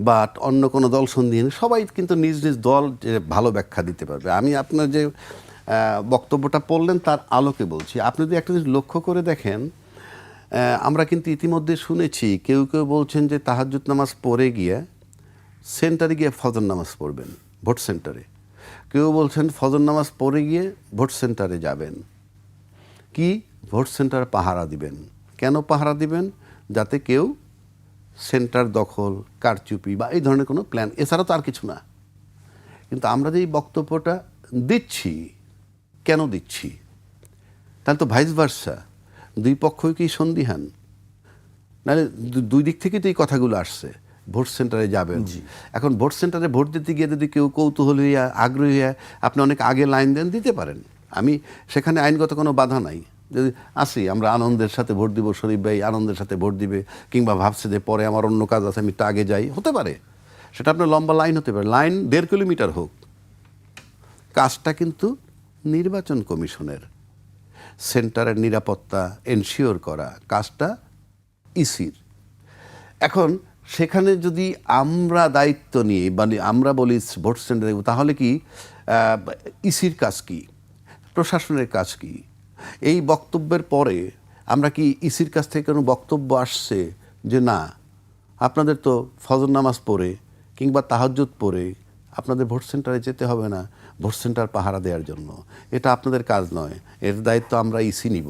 বাট অন্য কোনো দল সন্দিহান, সবাই কিন্তু নিজ নিজ দল ভালো ব্যাখ্যা দিতে পারবে। আমি আপনার যে বক্তব্যটা পড়লেন তার আলোকে বলছি। আপনি যদি একটা জিনিস লক্ষ্য করে দেখেন, আমরা কিন্তু ইতিমধ্যে শুনেছি কেউ কেউ বলছেন যে তাহাজ্জুদ নামাজ পড়ে গিয়ে সেন্টারে গিয়ে ফজর নামাজ পড়বেন, ভোট সেন্টারে। কেউ বলছেন ফজর নামাজ পড়ে গিয়ে ভোট সেন্টারে যাবেন, কি ভোট সেন্টার পাহারা দিবেন। কেন পাহারা দিবেন? যাতে কেউ সেন্টার দখল, কারচুপি বা এই ধরনের কোনো প্ল্যান, এছাড়া তো আর কিছু না। কিন্তু আমরা যে এই বক্তব্যটা দিচ্ছি, কেন দিচ্ছি? তাহলে তো ভাইস ভার্সা, দুই পক্ষই কি সন্দিহান? নাহলে দুই দিক থেকেই তো এই কথাগুলো আসছে। ভোট সেন্টারে যাবেন, এখন ভোট সেন্টারে ভোট দিতে গিয়ে যদি কেউ কৌতূহল হইয়া, আগ্রহী হইয়া আপনি অনেক আগে লাইন দেন, দিতে পারেন। আমি সেখানে আইনগত কোনো বাধা নাই। যদি আসি আমরা আনন্দের সাথে ভোট দিব, শরীফ ভাই আনন্দের সাথে ভোট দিবে, কিংবা ভাবছে যে পরে আমার অন্য কাজ আছে, আমি একটু আগে যাই, হতে পারে। সেটা আপনার লম্বা লাইন হতে পারে, লাইন 1.5 কিলোমিটার হোক। কাজটা কিন্তু নির্বাচন কমিশনের। সেন্টারের নিরাপত্তা এনশিওর করা কাজটা ইসির। এখন সেখানে যদি আমরা দায়িত্ব নিয়ে মানে আমরা বলি ভোট সেন্টারে, তাহলে কি ইসির কাজ কি, প্রশাসনের কাজ কি? এই বক্তব্যের পরে আমরা কি ইসির কাছ থেকে কোনো বক্তব্য আসছে যে না, আপনাদের তো ফজর নামাজ পড়ে কিংবা তাহাজ্জুদ পড়ে আপনাদের ভোট সেন্টারে যেতে হবে না ভোট সেন্টার পাহারা দেওয়ার জন্য, এটা আপনাদের কাজ নয়, এর দায়িত্ব আমরা ইসি নিব।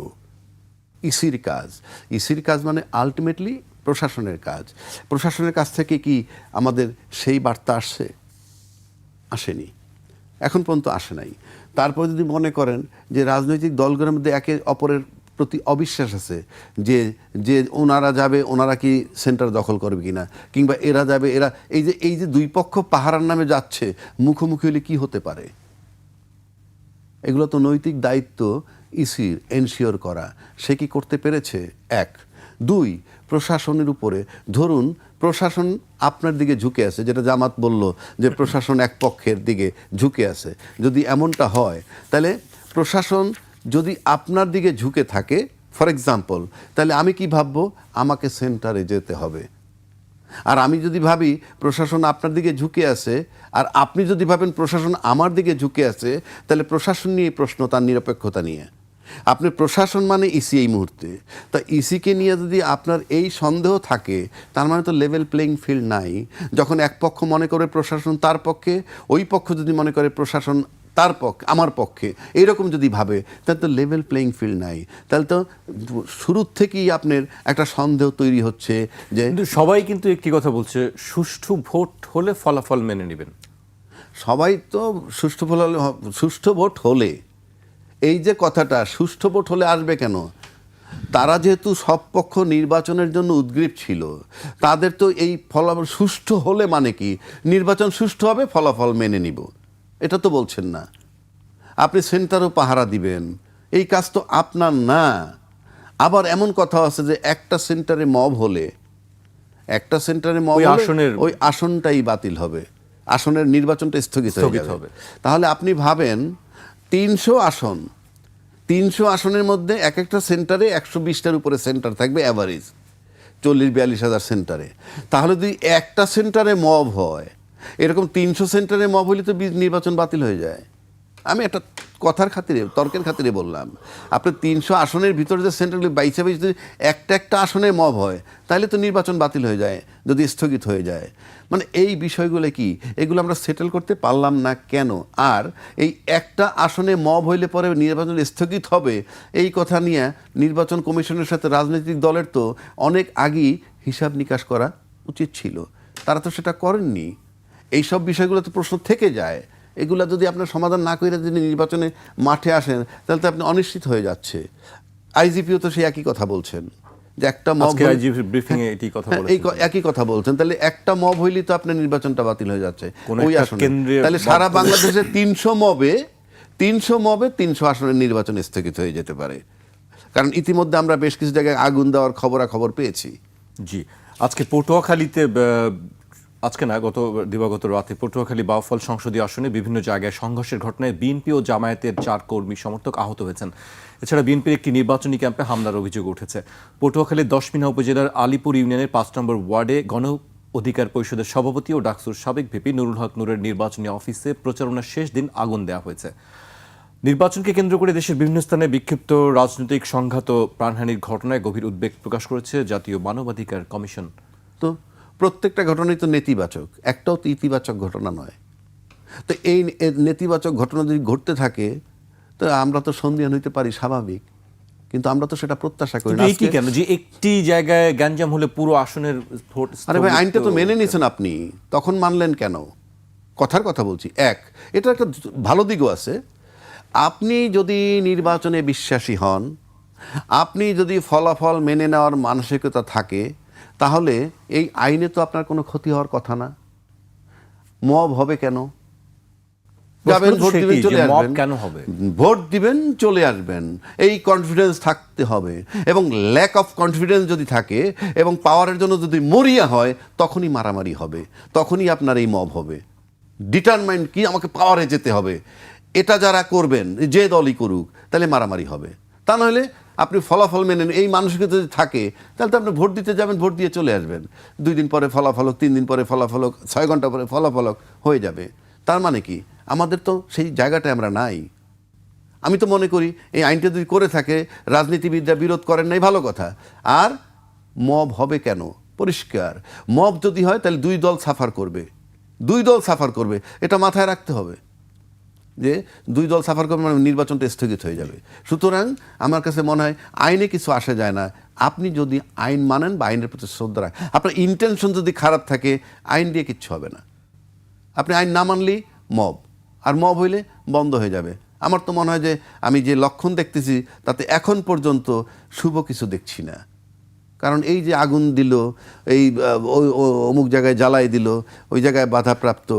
ইসির কাজ, ইসির কাজ মানে আলটিমেটলি প্রশাসনের কাজ। প্রশাসনের কাছ থেকে কি আমাদের সেই বার্তা আসছে? আসেনি, এখন পর্যন্ত আসে নাই। তারপর যদি মনে করেন যে রাজনৈতিক দলগুলোর মধ্যে একে অপরের প্রতি অবিশ্বাস আছে, যে যে ওনারা যাবে, ওনারা কি সেন্টার দখল করবে কিনা, কিংবা এরা যাবে, এরা এই যে দুই পক্ষ পাহারার নামে যাচ্ছে, মুখোমুখি হলে কি হতে পারে? এগুলো তো নৈতিক দায়িত্ব ইসির এনশিওর করা। সে কি করতে পেরেছে? 1, 2, প্রশাসনের উপরে ধরুন প্রশাসন আপনার দিকে ঝুঁকে আছে, যেটা জামাত বলল যে প্রশাসন এক পক্ষের দিকে ঝুঁকে আছে। যদি এমনটা হয়, তাহলে প্রশাসন যদি আপনার দিকে ঝুঁকে থাকে, ফর এক্সাম্পল, তাহলে আমি কি ভাববো? আমাকে সেন্টারে যেতে হবে। আর আমি যদি ভাবি প্রশাসন আপনার দিকে ঝুঁকে আছে, আর আপনি যদি ভাবেন প্রশাসন আমার দিকে ঝুঁকে আছে, তাহলে প্রশাসন নিয়ে প্রশ্ন, তার নিরপেক্ষতা নিয়ে। আপনি প্রশাসন মানে ইসি এই মুহূর্তে, তা ইসিকে নিয়ে যদি আপনার এই সন্দেহ থাকে, তার মানে তো লেভেল প্লেইং ফিল্ড নাই। যখন এক পক্ষ মনে করে প্রশাসন তার পক্ষে, ওই পক্ষ যদি মনে করে প্রশাসন তার পক্ষে, আমার পক্ষে, এইরকম যদি ভাবে, তাহলে তো লেভেল প্লেইং ফিল্ড নাই। তাহলে তো শুরুর থেকেই আপনার একটা সন্দেহ তৈরি হচ্ছে যে
সবাই কিন্তু একটি কথা বলছে, সুষ্ঠু ভোট হলে ফলাফল মেনে নেবেন।
সবাই তো সুষ্ঠু ভোট হলে, এই যে কথাটা সুষ্ঠু ভোট হলে আসবে কেন? তারা যেহেতু সব পক্ষ নির্বাচনের জন্য উদ্গ্রীব ছিল, তাদের তো এই ফলাফল সুষ্ঠু হলে মানে কি, নির্বাচন সুষ্ঠু হবে, ফলাফল মেনে নিব, এটা তো বলছেন না। আপনি সেন্টারও পাহারা দিবেন, এই কাজ তো আপনার না। আবার এমন কথা আছে যে একটা সেন্টারে মব হলে
ওই আসনের-
ওই আসনটাই বাতিল হবে, আসনের নির্বাচনটা স্থগিত হয়ে
স্থগিত
যাবে।
হবে।
তাহলে আপনি ভাবেন 300 আসনের মধ্যে এক একটা সেন্টারে 120টার উপরে সেন্টার থাকবে অ্যাভারেজ, 40-42 হাজার সেন্টারে। তাহলে যদি একটা সেন্টারে মব হয়, এরকম 300 সেন্টারে মব হলে তো নির্বাচন বাতিল হয়ে যায়। আমি একটা কথার খাতিরে, তর্কের খাতিরে বললাম, আপনি 300 আসনের ভিতরে যে সেন্টারগুলি বাইছে যদি একটা আসনে মব হয়, তাহলে তো নির্বাচন বাতিল হয়ে যায়, যদি স্থগিত হয়ে যায়। মানে এই বিষয়গুলো কি, এগুলো আমরা সেটেল করতে পারলাম না কেন? আর এই একটা আসনে মব হইলে পরে নির্বাচন স্থগিত হবে, এই কথা নিয়ে নির্বাচন কমিশনের সাথে রাজনৈতিক দলের তো অনেক আগেই হিসাব নিকাশ করা উচিত ছিল, তারা তো সেটা করেননি। এই সব বিষয়গুলো তো প্রশ্ন থেকে যায়। এগুলা যদি আপনার সমাধান না করে যদি নির্বাচনে মাঠে আসেন, তাহলে তো আপনি অনিশ্চিত হয়ে যাচ্ছে। আইজিপিও তো সেই একই কথা বলছেন যে একটা মব
আজকে IGP ব্রিফিং এ এটি কথা
এই
বলেছেন।
একই কথা বলছেন। তাহলে একটা মব হইলেই তো আপনার নির্বাচনটা বাতিল হয়ে যাচ্ছে
কোনো
ওই
একটা
আসনে।
কেন্দ্রে
তাহলে
মব
সারা
হলে-
বাংলাদেশে 300 মবে 300 আসনের নির্বাচন স্থগিত হয়ে যেতে পারে। কারণ ইতিমধ্যে আমরা বেশ কিছু জায়গায় আগুন দেওয়ার খবরাখবর পেয়েছি।
জি, আজকে পটুয়াখালীতে আজকে না, দিবাগত রাতে পটুয়াখালী বাউফল সংসদীয় আসনে বিভিন্ন জায়গায় সংঘর্ষের ঘটনায় বিএনপি ও জামায়াতের 4 কর্মী সমর্থক আহত হয়েছেন। এছাড়া বিএনপির একটি নির্বাচনী ক্যাম্পে হামলার অভিযোগ উঠেছে। পটুয়াখালীর 10 মিনা উপজেলার আলীপুর ইউনিয়নের 5 নম্বর ওয়ার্ডে গণ অধিকার পরিষদের সভাপতি ও ডাকসুর সাবেক ভিপি নুরুল হক নূরের নির্বাচনী অফিসে প্রচারণার শেষ দিন আগুন দেওয়া হয়েছে। নির্বাচনকে কেন্দ্র করে দেশের বিভিন্ন স্থানে বিক্ষিপ্ত রাজনৈতিক সংঘাত ও প্রাণহানির ঘটনায় গভীর উদ্বেগ প্রকাশ করেছে জাতীয় মানবাধিকার কমিশন।
তো প্রত্যেকটা ঘটনাই তো নেতিবাচক, একটাও তো ইতিবাচক ঘটনা নয়। তো এই নেতিবাচক ঘটনা যদি ঘটতে থাকে, তো আমরা তো সন্দিহান হইতে পারি, স্বাভাবিক। কিন্তু আমরা তো সেটা প্রত্যাশা করি
কিন্তু
না।
এই কি কেন যে একটি জায়গায় গ্যাঞ্জাম হলে পুরো আসনের ভোট
আরে ভাই,
স্থগিত?
আইনটা তো মেনে নিয়েছেন আপনি, তখন মানলেন কেন? কথার কথা বলছি। এটা একটা ভালো দিকও আছে। আপনি যদি নির্বাচনে বিশ্বাসী হন, আপনি যদি ফলাফল মেনে নেওয়ার মানসিকতা থাকে, তাহলে এই আইনে তো আপনার কোনো ক্ষতি হওয়ার কথা না। মব হবে কেন? যাবেন, ভোট দিবেন, চলে আসবেন।
কেন হবে?
ভোট দিবেন, চলে আসবেন, এই কনফিডেন্স থাকতে হবে। এবং ল্যাক অফ কনফিডেন্স যদি থাকে এবং পাওয়ারের জন্য যদি মরিয়া হয়, তখনই মারামারি হবে, তখনই আপনার এই মব হবে। ডিটারমাইন্ড কি, আমাকে পাওয়ারে যেতে হবে, এটা যারা করবেন, যে দলই করুক, তাহলে মারামারি হবে। তা নাহলে আপনি ফলাফল মেনে এই মানসিকতা যদি থাকে, তাহলে তো আপনি ভোট দিতে যাবেন, ভোট দিয়ে চলে আসবেন। 2 দিন পরে ফলাফল হোক, 3 দিন পরে ফলাফল হোক, 6 ঘন্টা পরে ফলাফল হোক, হয়ে যাবে। তার মানে কি, আমাদের তো সেই জায়গাটায় আমরা নাই। আমি তো মনে করি এই আইনটা যদি করে থাকে, রাজনীতিবিদরা বিরোধ করেন নাই, ভালো কথা। আর মব হবে কেন? পরিষ্কার, মব যদি হয় তাহলে 2 দল সাফার করবে, 2 দল সাফার করবে, এটা মাথায় রাখতে হবে যে 2 দল সাফার করবে মানে নির্বাচনটা স্থগিত হয়ে যাবে। সুতরাং আমার কাছে মনে হয় আইনে কিছু আসা যায় না। আপনি যদি আইন মানেন বা আইনের প্রতি শ্রদ্ধা রাখেন, আপনার ইন্টেনশন যদি খারাপ থাকে, আইন দিয়ে কিচ্ছু হবে না। আপনি আইন না মানলেই মব, আর মব হইলে বন্ধ হয়ে যাবে। আমার তো মনে হয় যে আমি যে লক্ষণ দেখতেছি তাতে এখন পর্যন্ত শুভ কিছু দেখছি না। কারণ এই যে আগুন দিল, এই অমুক জায়গায় জ্বালাই দিল, ওই জায়গায় বাধাপ্রাপ্ত,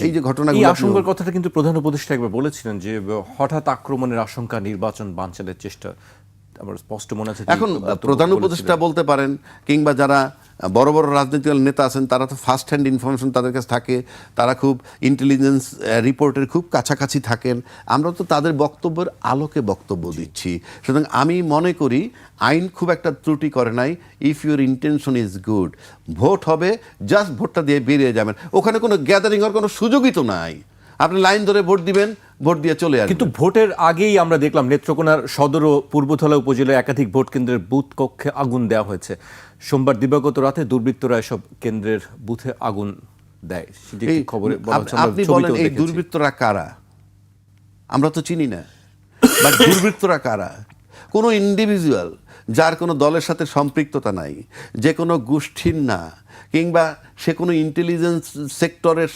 এই যে
এই
ঘটনাগুলো,
আশঙ্কার কথাটা কিন্তু প্রধান উপদেষ্টা একবার বলেছিলেন যে হঠাৎ আক্রমণের আশঙ্কা, নির্বাচন বানচালের চেষ্টা। আমার স্পষ্ট মনে আছে যে
এখন
বক্তব্য
প্রধান
বলেছিলেন।
উপদেষ্টা বলতে পারেন, কিংবা যারা বড় বড় রাজনৈতিক নেতা আছেন, তারা তো ফার্স্ট হ্যান্ড ইনফরমেশন তাদের কাছে থাকে, তারা খুব ইন্টেলিজেন্স রিপোর্টের খুব কাছাকাছি থাকেন। আমরা তো তাদের বক্তব্যের আলোকে বক্তব্য দিচ্ছি। সুতরাং আমি মনে করি আইন খুব একটা ত্রুটি করে নাই। If your intention is good, vote হবে, জাস্ট ভোটটা দিয়ে বেরিয়ে যাবেন। ওখানে কোনো গ্যাদারিং হওয়ার কোনো সুযোগই তো নাই। আপনি লাইন ধরে ভোট দিবেন, ভোট দিয়ে চলে আসবেন।
কিন্তু ভোটের আগেই আমরা দেখলাম নেত্রকোনার সদর ও পূর্বধলা উপজেলায় একাধিক ভোট কেন্দ্রের বুথ কক্ষে আগুন দেওয়া হয়েছে। সোমবার দিবাগত রাতে দুর্বৃত্তরা এসব কেন্দ্রের বুথে আগুন দেয়। সেটি একটি খবরে বলা হচ্ছে, আমরা
আপনি বলেন
ছবিতেও
এই
দেখেছি।
দুর্বৃত্তরা কারা? আমরা তো চিনি না, বাট দুর্বৃত্তরা কারা? কোনো ইন্ডিভিজুয়াল যার কোনো দলের সাথে সম্পৃক্ততা নাই, যে কোনো গোষ্ঠীর না, কিংবা সে কোনো ইন্টেলিজেন্স সেক্টরের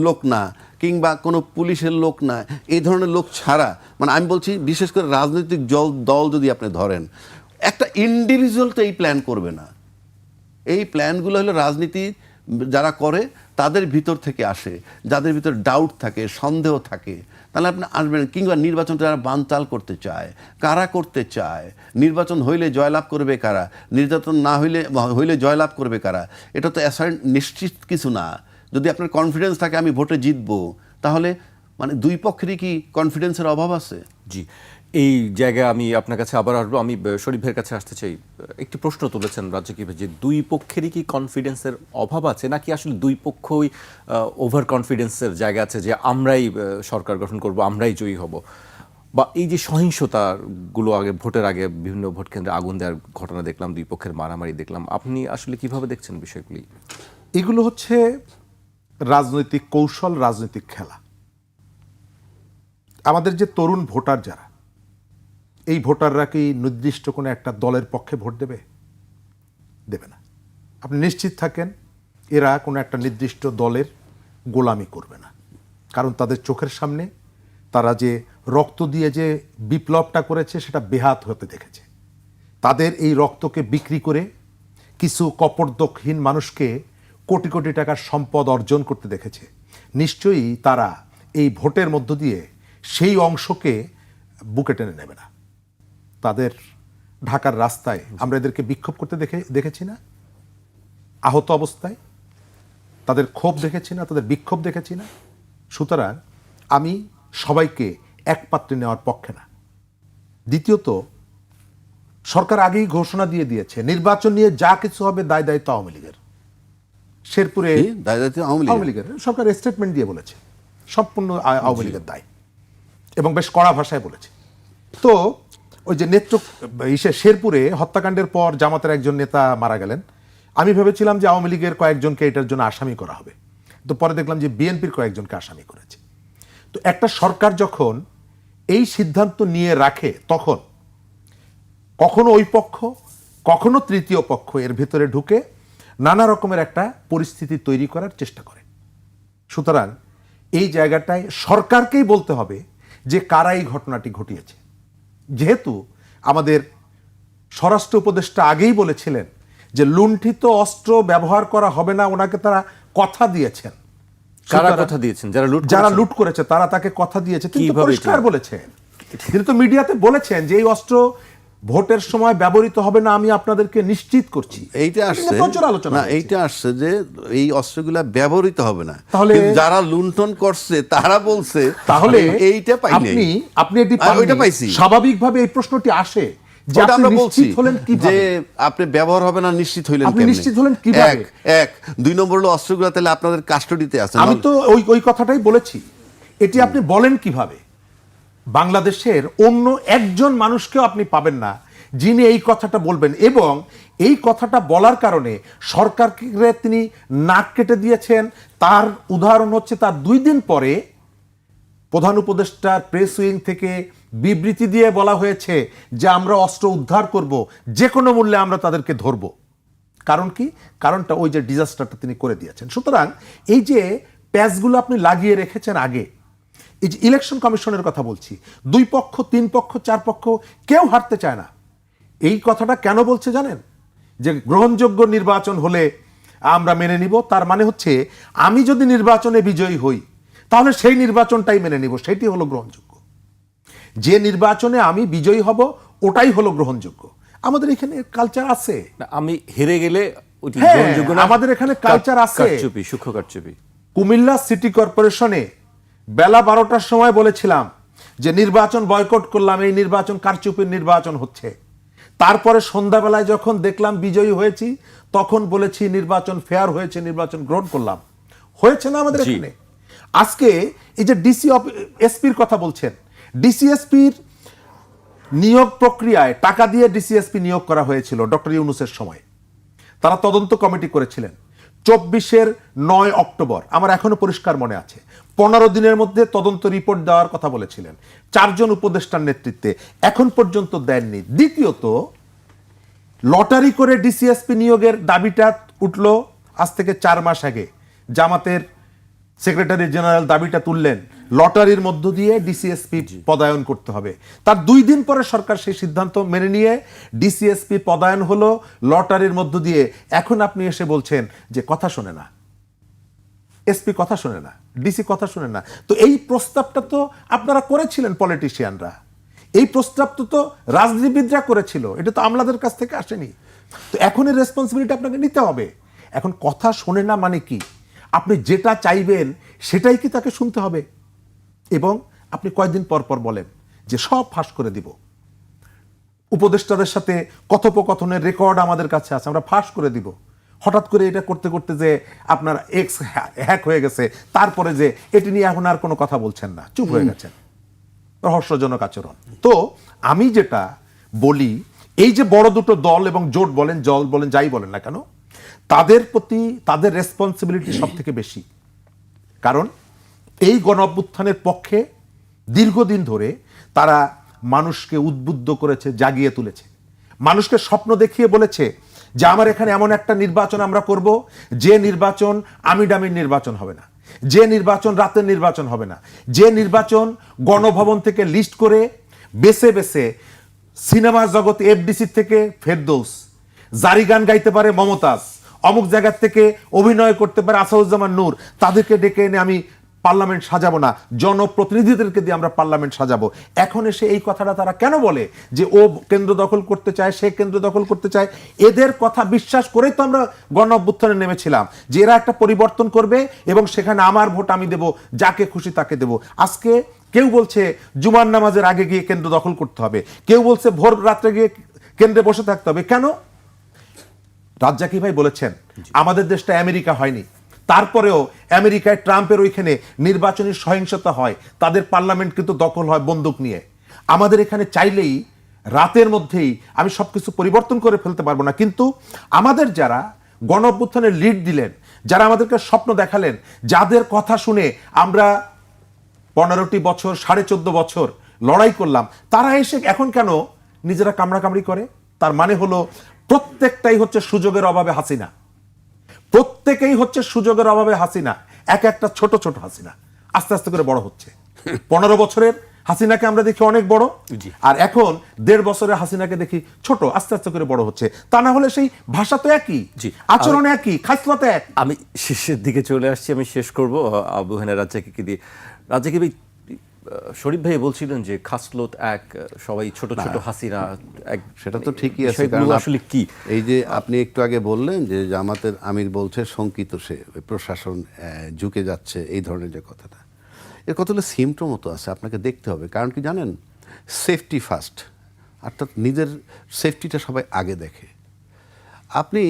লোক না, কিংবা কোনো পুলিশের লোক না, এই ধরনের লোক ছাড়া, মানে আমি বলছি বিশেষ করে রাজনৈতিক দল যদি আপনি ধরেন, একটা ইন্ডিভিজুয়াল তো এই প্ল্যান করবে না। এই প্ল্যানগুলো হলো রাজনীতি যারা করে তাদের ভিতর থেকে আসে, যাদের ভিতর ডাউট থাকে, সন্দেহ থাকে, তাহলে আপনি আসবেন। কিংবা নির্বাচনটা যারা বানচাল করতে চায়, কারা করতে চায়, নির্বাচন হইলে জয়লাভ করবে কারা, নির্বাচন না হইলে জয়লাভ করবে কারা, এটা তো নিশ্চিত কিছু না। যদি আপনার কনফিডেন্স থাকে আমি ভোটে জিতবো, তাহলে মানে দুই পক্ষেরই কি কনফিডেন্সের অভাব আছে?
জি, এই জায়গায় আমি আপনার কাছে আবার আসবো। আমি শরীফ ভাইয়ের কাছে আসতে চাই। একটি প্রশ্ন তুলেছেন রাজ্জাকি ভাই যে দুই পক্ষেরই কি কনফিডেন্সের অভাব আছে, নাকি আসলে দুই পক্ষই ওভার কনফিডেন্সের জায়গা আছে যে আমরাই সরকার গঠন করব, আমরাই জয়ী হব? বা এই যে সহিংসতাগুলো আগে ভোটের আগে বিভিন্ন ভোট কেন্দ্রে আগুন দেওয়ার ঘটনা দেখলাম, দুই পক্ষের মারামারি দেখলাম, আপনি আসলে কিভাবে দেখছেন বিষয়গুলি?
এগুলো হচ্ছে রাজনৈতিক কৌশল, রাজনৈতিক খেলা। আমাদের যে তরুণ ভোটার যারা, এই ভোটাররা কি নির্দিষ্ট কোনো একটা দলের পক্ষে ভোট দেবে? দেবে না। আপনি নিশ্চিত থাকেন এরা কোনো একটা নির্দিষ্ট দলের গোলামি করবে না। কারণ তাদের চোখের সামনে তারা যে রক্ত দিয়ে যে বিপ্লবটা করেছে সেটা বেহাত হতে দেখেছে। তাদের এই রক্তকে বিক্রি করে কিছু কপর্দকহীন মানুষকে কোটি কোটি টাকার সম্পদ অর্জন করতে দেখেছে। নিশ্চয়ই তারা এই ভোটের মধ্য দিয়ে সেই অংশকে বুকে টেনে নেবে না। তাদের ঢাকার রাস্তায় আমরা এদেরকে বিক্ষোভ করতে দেখেছি না, আহত অবস্থায় তাদের ক্ষোভ দেখেছি না, তাদের বিক্ষোভ দেখেছি না। সুতরাং আমি সবাইকে এক পাত্রে নেওয়ার পক্ষে না। দ্বিতীয়ত, সরকার আগেই ঘোষণা দিয়ে দিয়েছে নির্বাচন নিয়ে যা কিছু হবে দায় দায়িত্ব আওয়ামী লীগের। শেরপুরে আওয়ামী লীগের সরকার স্টেটমেন্ট দিয়ে বলেছে সম্পূর্ণ আওয়ামী লীগের দায়, এবং বেশ কড়া ভাষায় বলেছে। তো ওই যে শেরপুরে হত্যাকাণ্ডের পর জামাতের একজন নেতা মারা গেলেন, আমি ভেবেছিলাম যে আওয়ামী লীগের কয়েকজনকে এটার জন্য আসামি করা হবে, তো পরে দেখলাম যে বিএনপির কয়েকজনকে আসামি করেছে। তো একটা সরকার যখন এই সিদ্ধান্ত নিয়ে রাখে, তখন কখনো ওই পক্ষ কখনো তৃতীয় পক্ষ এর ভিতরে ঢুকে নানা রকমের একটা পরিস্থিতি তৈরি করার চেষ্টা করে। সুতরাং এই জায়গাটায় সরকারকেই বলতে হবে যে কারা এই ঘটনাটি ঘটিয়েছে। যেহেতু আমাদের স্বরাষ্ট্র উপদেষ্টা আগেই বলেছিলেন যে লুণ্ঠিত অস্ত্র ব্যবহার করা হবে না, ওনাকে তারা কথা দিয়েছেন।
কারা কথা দিয়েছেন?
যারা লুট করেছে তারা তাকে কথা দিয়েছে, কিন্তু পরিষ্কার বলেছেন, তিনি তো মিডিয়াতে বলেছেন যে এই অস্ত্র ভোটের সময় ব্যবহৃত হবে না, আমি আপনাদেরকে নিশ্চিত করছি।
এইটা আসছে যে এই অস্ত্রগুলা ব্যবহৃত হবে না,
তাহলে
যারা লুণ্ঠন করছে তারা বলছে,
তাহলে
এইটা পাইনি,
আপনি এটি পাইছি। স্বাভাবিকভাবে এই প্রশ্নটি আসে যে
আমরা বলছি যে আপনি ব্যবহার হবে না নিশ্চিত হইলেন
আপনি নিশ্চিত হলেন কিভাবে?
এক দুই নম্বর হলো অস্ত্রগুলো তাহলে আপনাদের কাস্টডিতে আছে।
আমি তো ওই কথাটাই বলেছি। এটি আপনি বলেন কিভাবে? বাংলাদেশের অন্য একজন মানুষকেও আপনি পাবেন না যিনি এই কথাটা বলবেন, এবং এই কথাটা বলার কারণে সরকারকে তিনি নাক কেটে দিয়েছেন। তার উদাহরণ হচ্ছে তার 2 দিন পরে প্রধান উপদেষ্টার প্রেস উইং থেকে বিবৃতি দিয়ে বলা হয়েছে যে আমরা অস্ত্র উদ্ধার করব, যে কোনো মূল্যে আমরা তাদেরকে ধরব। কারণ কি? কারণটা ওই যে ডিজাস্টারটা তিনি করে দিয়েছেন। সুতরাং এই যে প্যাচগুলো আপনি লাগিয়ে রেখেছেন আগে, এই যে ইলেকশন কমিশনের কথা বলছি, 2 পক্ষ 3 পক্ষ 4 পক্ষ কেউ হারতে চায় না। এই কথাটা কেন বলছে জানেন? যে গ্রহণযোগ্য নির্বাচন হলে আমরা মেনে নিব, তার মানে হচ্ছে আমি যদি নির্বাচনে বিজয়ী হই তাহলে সেই নির্বাচনটাই মেনে নিব, সেটি হলো গ্রহণযোগ্য। যে নির্বাচনে আমি বিজয়ী হব ওটাই হলো গ্রহণযোগ্য। আমাদের এখানে কালচার আছে,
আমি হেরে গেলে
আমাদের এখানে কালচার আছে।
সূক্ষ্ম কারচুপি।
কুমিল্লা সিটি কর্পোরেশনে বেলা 12টার সময় বলেছিলাম যে নির্বাচন বয়কট করলাম, এই নির্বাচন কারচুপির নির্বাচন হচ্ছে। তারপরে সন্ধ্যাবেলায় যখন দেখলাম বিজয়ী হয়েছি তখন বলেছি নির্বাচন ফেয়ার হয়েছে, নির্বাচন গ্রহণ করলাম। হয়েছে না আমাদের এখানে? আজকে এই যে এসপির কথা বলছেন, ডিসিএসপির নিয়োগ প্রক্রিয়ায় টাকা দিয়ে ডিসিএসপি নিয়োগ করা হয়েছিল ডক্টর ইউনূসের সময়। তারা তদন্ত কমিটি করেছিলেন 24-এর 9 অক্টোবর, আমার এখনো পরিষ্কার মনে আছে। 15 দিনের মধ্যে তদন্ত রিপোর্ট দেওয়ার কথা বলেছিলেন 4 জন উপদেষ্টার নেতৃত্বে, এখন পর্যন্ত দেননি। দ্বিতীয়ত, লটারি করে ডিসিএসপি নিয়োগের দাবিটা উঠল আজ থেকে 4 মাস আগে। জামাতের সেক্রেটারি জেনারেল দাবিটা তুললেন লটারির মধ্য দিয়ে ডিসিএসপি পদায়ন করতে হবে। তার 2 দিন পরে সরকার সেই সিদ্ধান্ত মেনে নিয়ে ডিসিএসপি পদায়ন হলো লটারির মধ্য দিয়ে। এখন আপনি এসে বলছেন যে কথা শোনে না। এসপি কথা শুনে না, ডিসি কথা শুনে না। তো এই প্রস্তাবটা তো আপনারা করেছিলেন পলিটিশিয়ানরা, এই প্রস্তাবটা তো রাজনীতিবিদরা করেছিল, এটা তো আমলাদের কাছ থেকে আসেনি। তো এখন এই রেসপন্সিবিলিটি আপনাকে নিতে হবে। এখন কথা শোনে না মানে কি, আপনি যেটা চাইবেন সেটাই কি তাকে শুনতে হবে? এবং আপনি কয়েকদিন পর পর বলেন যে সব ফাঁস করে দিব, উপদেষ্টাদের সাথে কথোপকথনের রেকর্ড আমাদের কাছে আছে, আমরা ফাঁস করে দিব। হঠাৎ করে এটা করতে করতে যে আপনার এক্স হ্যাক হয়ে গেছে, তারপরে যে এটি নিয়ে এখন আর কোনো কথা বলছেন না, চুপ হয়ে গেছেন, রহস্যজনক আচরণ। তো আমি যেটা বলি, এই যে বড় দুটো দল এবং জোট বলেন, জল বলেন, যাই বলেন না কেন, তাদের প্রতি তাদের রেসপন্সিবিলিটি সব থেকে বেশি। কারণ এই গণ অভ্যুত্থানের পক্ষে দীর্ঘদিন ধরে তারা মানুষকে উদ্বুদ্ধ করেছে, জাগিয়ে তুলেছে, মানুষকে স্বপ্ন দেখিয়ে বলেছে যে আমার এখানে এমন একটা নির্বাচন আমরা করব, যে নির্বাচন আমিডামির নির্বাচন হবে না, যে নির্বাচন রাতের নির্বাচন হবে না, যে নির্বাচন গণভবন থেকে লিস্ট করে বেছে বেছে সিনেমা জগৎ এফডিসি থেকে ফেরদৌস, জারি গান গাইতে পারে মমতাজ, অমুক জায়গার থেকে অভিনয় করতে পারে আসাদুজ্জামান নূর, তাদেরকে ডেকে এনে আমি পার্লামেন্ট সাজাবো না, জনপ্রতিনিধিদেরকে দিয়ে আমরা পার্লামেন্ট সাজাবো। এখন এসে এই কথাটা তারা কেন বলে যে ও কেন্দ্র দখল করতে চায়, সে কেন্দ্র দখল করতে চায়? এদের কথা বিশ্বাস করেই তো আমরা গণ অভ্যুত্থানে নেমেছিলাম যে এরা একটা পরিবর্তন করবে এবং সেখানে আমার ভোট আমি দেব, যাকে খুশি তাকে দেব। আজকে কেউ বলছে জুমার নামাজের আগে গিয়ে কেন্দ্র দখল করতে হবে, কেউ বলছে ভোর রাত্রে গিয়ে কেন্দ্রে বসে থাকতে হবে। কেন? রাজ্জাকি ভাই বলেছেন আমাদের দেশটা আমেরিকা হয়নি, তারপরেও আমেরিকায় ট্রাম্পের ওইখানে নির্বাচনী সহিংসতা হয়, তাদের পার্লামেন্ট কিন্তু দখল হয় বন্দুক নিয়ে। আমাদের এখানে চাইলেই রাতের মধ্যেই আমি সবকিছু পরিবর্তন করে ফেলতে পারবো না। কিন্তু আমাদের যারা গণ অভ্যুত্থানের লিড দিলেন, যারা আমাদেরকে স্বপ্ন দেখালেন, যাদের কথা শুনে আমরা 15টি বছর 14.5 বছর লড়াই করলাম, তারা এসে এখন কেন নিজেরা কামড়াকামড়ি করে? তার মানে হলো প্রত্যেকটাই হচ্ছে সুযোগের অভাবে হাসিনা, প্রত্যেকেই হচ্ছে সুযোগের অভাবে হাসিনা। এক একটা ছোট ছোট হাসিনা আস্তে আস্তে করে বড় হচ্ছে। 15 বছরের হাসিনাকে আমরা দেখি অনেক বড়, আর এখন 1.5 বছরের হাসিনাকে দেখি ছোট, আস্তে আস্তে করে বড় হচ্ছে। তা না হলে সেই ভাষা তো একই, আচরণ একই, খাসলত এক।
আমি শেষের দিকে চলে আসছি, আমি শেষ করব আবু হেনা রাজ্জাকিকে দিয়ে। রাজ্জাকি ভাই, শরীফ ভাই বলছিলেন যে খাসলত এক, সবাই ছোট ছোট হাসিনা এক,
সেটা তো ঠিকই আছে,
বিষয়গুলো
কারণ
আসলে কি?
এই যে আপনি একটু আগে বললেন যে জামাতের আমির বলছে শঙ্কিত, সে প্রশাসন ঝুঁকে যাচ্ছে, এই ধরনের যে কথাটা, এর কতগুলো সিমটম মতো আছে, আপনাকে দেখতে হবে। কারণ কি জানেন, সেফটি ফার্স্ট, অর্থাৎ নিজের সেফটিটা সবাই আগে দেখে। আপনি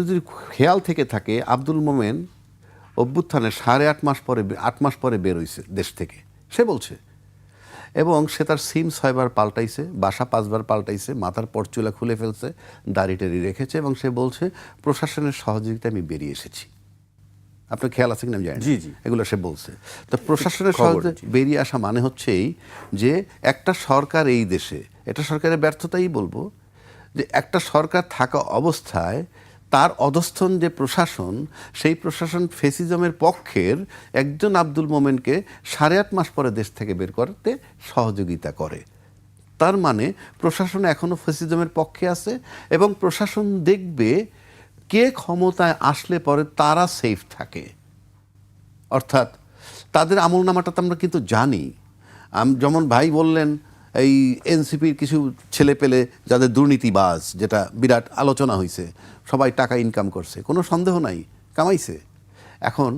যদি খেয়াল থেকে থাকে, আব্দুল মোমেন অভ্যুত্থানে 8.5 মাস পরে 8 মাস পরে বের হয়েছে দেশ থেকে, সে বলছে। এবং সে তার সিম 6 বার পাল্টাইছে, বাসা 5 বার পাল্টাইছে, মাথার পরচুলা খুলে ফেলছে, দাড়ি টাড়ি রেখেছে, এবং সে বলছে প্রশাসনের সহযোগিতায় আমি বেরিয়ে এসেছি। আপনার খেয়াল আছে কিনা আমি জানি না,
জি জি,
এগুলো সে বলছে। তো প্রশাসনের সহযোগিতায় বেরিয়ে আসা মানে হচ্ছেই যে একটা সরকার এই দেশে, এটা সরকারের ব্যর্থতাই বলবো, যে একটা সরকার থাকা অবস্থায় তার অধস্থন যে প্রশাসন, সেই প্রশাসন ফেসিজমের পক্ষের একজন আব্দুল মোমেনকে 8.5 মাস পরে দেশ থেকে বের করতে সহযোগিতা করে। তার মানে প্রশাসন এখনো ফেসিজমের পক্ষে আছে, এবং প্রশাসন দেখবে কে ক্ষমতায় আসলে পরে তারা সেফ থাকে। অর্থাৎ তাদের আমলনামাটা তো আমরা কিন্তু জানি। যেমন ভাই বললেন, এই এনসিপির কিছু ছেলে পেলে যাদের দুর্নীতিবাজ, যেটা বিরাট আলোচনা হয়েছে, সবাই টাকা ইনকাম করছে, কোনো সন্দেহ নাই, কামাইছে। এখন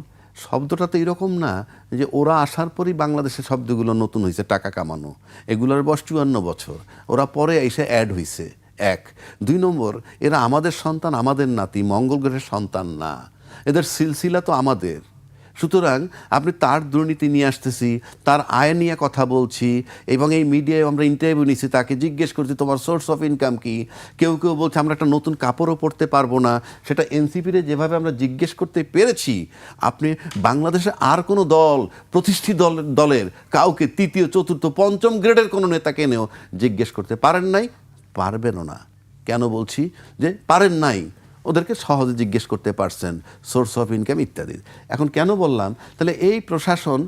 শব্দটা তো এরকম না যে ওরা আসার পরই বাংলাদেশের শব্দগুলো নতুন হয়েছে, টাকা কামানো, এগুলোর বয়স 54 বছর, ওরা পরে এসে অ্যাড হয়েছে। 1 2 নম্বর, এরা আমাদের সন্তান, আমাদের নাতি, মঙ্গল গ্রহের সন্তান না, এদের সিলসিলা তো আমাদের। সুতরাং আপনি তার দুর্নীতি নিয়ে আসতেছি, তার আয় নিয়ে কথা বলছি, এবং এই মিডিয়ায় আমরা ইন্টারভিউ নিচ্ছি, তাকে জিজ্ঞেস করছি তোমার সোর্স অফ ইনকাম কি। কেউ কেউ বলছে আমরা একটা নতুন কাপড়ও পরতে পারবো না, সেটা এনসিপিরে যেভাবে আমরা জিজ্ঞেস করতে পেরেছি, আপনি বাংলাদেশে আর কোনো দল, প্রতিষ্ঠিত দলের কাউকে 3য় 4র্থ 5ম গ্রেডের কোনো নেতাকে এনেও জিজ্ঞেস করতে পারেন নাই, পারবেনও না। কেন বলছি যে পারেন নাই? ওদেরকে সহজে জিজ্ঞেস করতে পারছেন সোর্স অফ ইনকাম ইত্যাদি। এখন কেন বললাম তাহলে এই প্রশাসন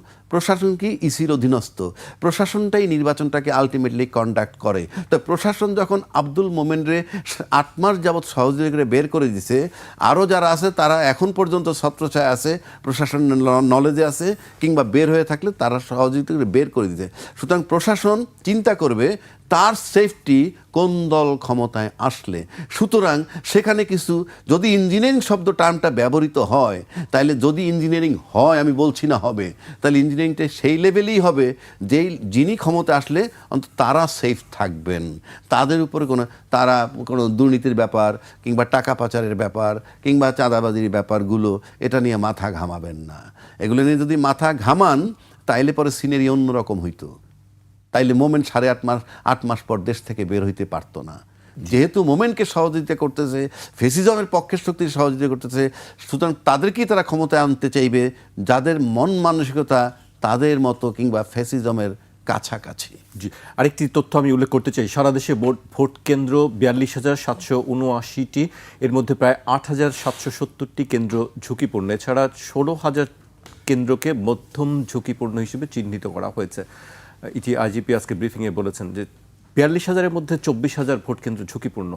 কি ইসির অধীনস্থ, প্রশাসনটাই নির্বাচনটাকে আলটিমেটলি কন্ডাক্ট করে। তো প্রশাসন যখন আব্দুল মোমেনরে 8 মাস যাবৎ সহযোগী করে বের করে দিছে, আরও যারা আছে তারা এখন পর্যন্ত ছত্রছায়া আছে, প্রশাসন নলেজে আছে, কিংবা বের হয়ে থাকলে তারা সহযোগিতা করে বের করে দিতে। সুতরাং প্রশাসন চিন্তা করবে তার সেফটি কোন দল ক্ষমতায় আসলে। সুতরাং সেখানে কিছু যদি ইঞ্জিনিয়ারিং শব্দ টার্মটা ব্যবহৃত হয়, তাহলে যদি ইঞ্জিনিয়ারিং হয়, আমি বলছি না হবে, তাহলে ইঞ্জিনিয়ারিংটা সেই লেভেলেই হবে যেই যিনি ক্ষমতা আসলে অন্তত তারা সেফ থাকবেন, তাদের উপরে তারা কোনো দুর্নীতির ব্যাপার কিংবা টাকা পাচারের ব্যাপার কিংবা চাঁদাবাজির ব্যাপারগুলো এটা নিয়ে মাথা ঘামাবেন না। এগুলো নিয়ে যদি মাথা ঘামান তাইলে পরে সিনারি অন্যরকম হইতো। তাইলে মোমেন্ট 8.5 মাস পর দেশ থেকে বের হইতে পারতো না। যেহেতু মোমেন্টকে সহযোগিতা করতেছে, ফেসিজমের পক্ষের শক্তি সহযোগিতা করতেছে, সুতরাং তাদেরকেই তারা ক্ষমতায় আনতে চাইবে যাদের মন মানসিকতা তাদের মতো কিংবা ফেসিজমের কাছাকাছি।
জি, আরেকটি তথ্য আমি উল্লেখ করতে চাই। সারা দেশে ভোট কেন্দ্র 42,779টি, এর মধ্যে প্রায় 8,770টি কেন্দ্র ঝুঁকিপূর্ণ। এছাড়া 16,000 কেন্দ্রকে মধ্যম ঝুঁকিপূর্ণ হিসেবে চিহ্নিত করা হয়েছে। ইটি আইজিপি আজকে ব্রিফিংয়ে বলেছেন যে 42,000-এর মধ্যে 24,000 ভোট কেন্দ্র ঝুঁকিপূর্ণ।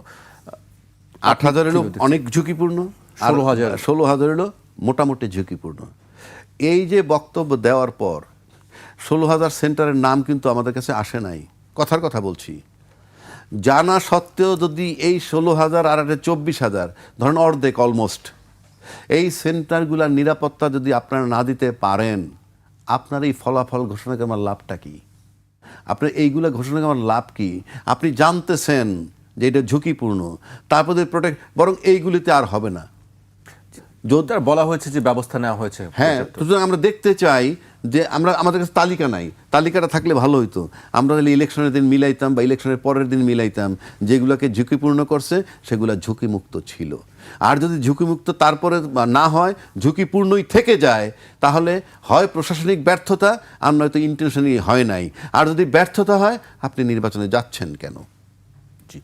8,000 হলো অনেক ঝুঁকিপূর্ণ, 16,000 হলো মোটামুটি ঝুঁকিপূর্ণ। এই যে বক্তব্য দেওয়ার পর 16,000 সেন্টারের নাম কিন্তু আমাদের কাছে আসে নাই, কথার কথা বলছি। জানা সত্ত্বেও যদি এই 16,000 আর 24,000, ধরেন অর্ধেক অলমোস্ট, এই সেন্টারগুলোর নিরাপত্তা যদি আপনারা না দিতে পারেন, আপনার এই ফলাফল ঘোষণা করে আমার লাভটা কি? আপনার এইগুলো ঘোষণা করে আমার লাভ কি? আপনি জানতেছেন যে এটা ঝুঁকিপূর্ণ, তারপরে বরং এইগুলিতে আর হবে না।
যোদ্ধার বলা হয়েছে যে ব্যবস্থা নেওয়া হয়েছে।
হ্যাঁ, সুতরাং আমরা দেখতে চাই যে আমাদের কাছে তালিকা নাই, তালিকাটা থাকলে ভালো হইতো। আমরা তাহলে ইলেকশনের দিন মিলাইতাম বা ইলেকশনের পরের দিন মিলাইতাম, যেগুলোকে ঝুঁকিপূর্ণ করছে সেগুলো ঝুঁকিমুক্ত ছিল। আর যদি ঝুঁকিমুক্ত তারপরে না হয়, ঝুঁকিপূর্ণই থেকে যায়, তাহলে হয় প্রশাসনিক ব্যর্থতা আর নয়তো ইন্টেনশনই হয় নাই। আর যদি ব্যর্থতা হয়, আপনি নির্বাচনে যাচ্ছেন কেন?
জি।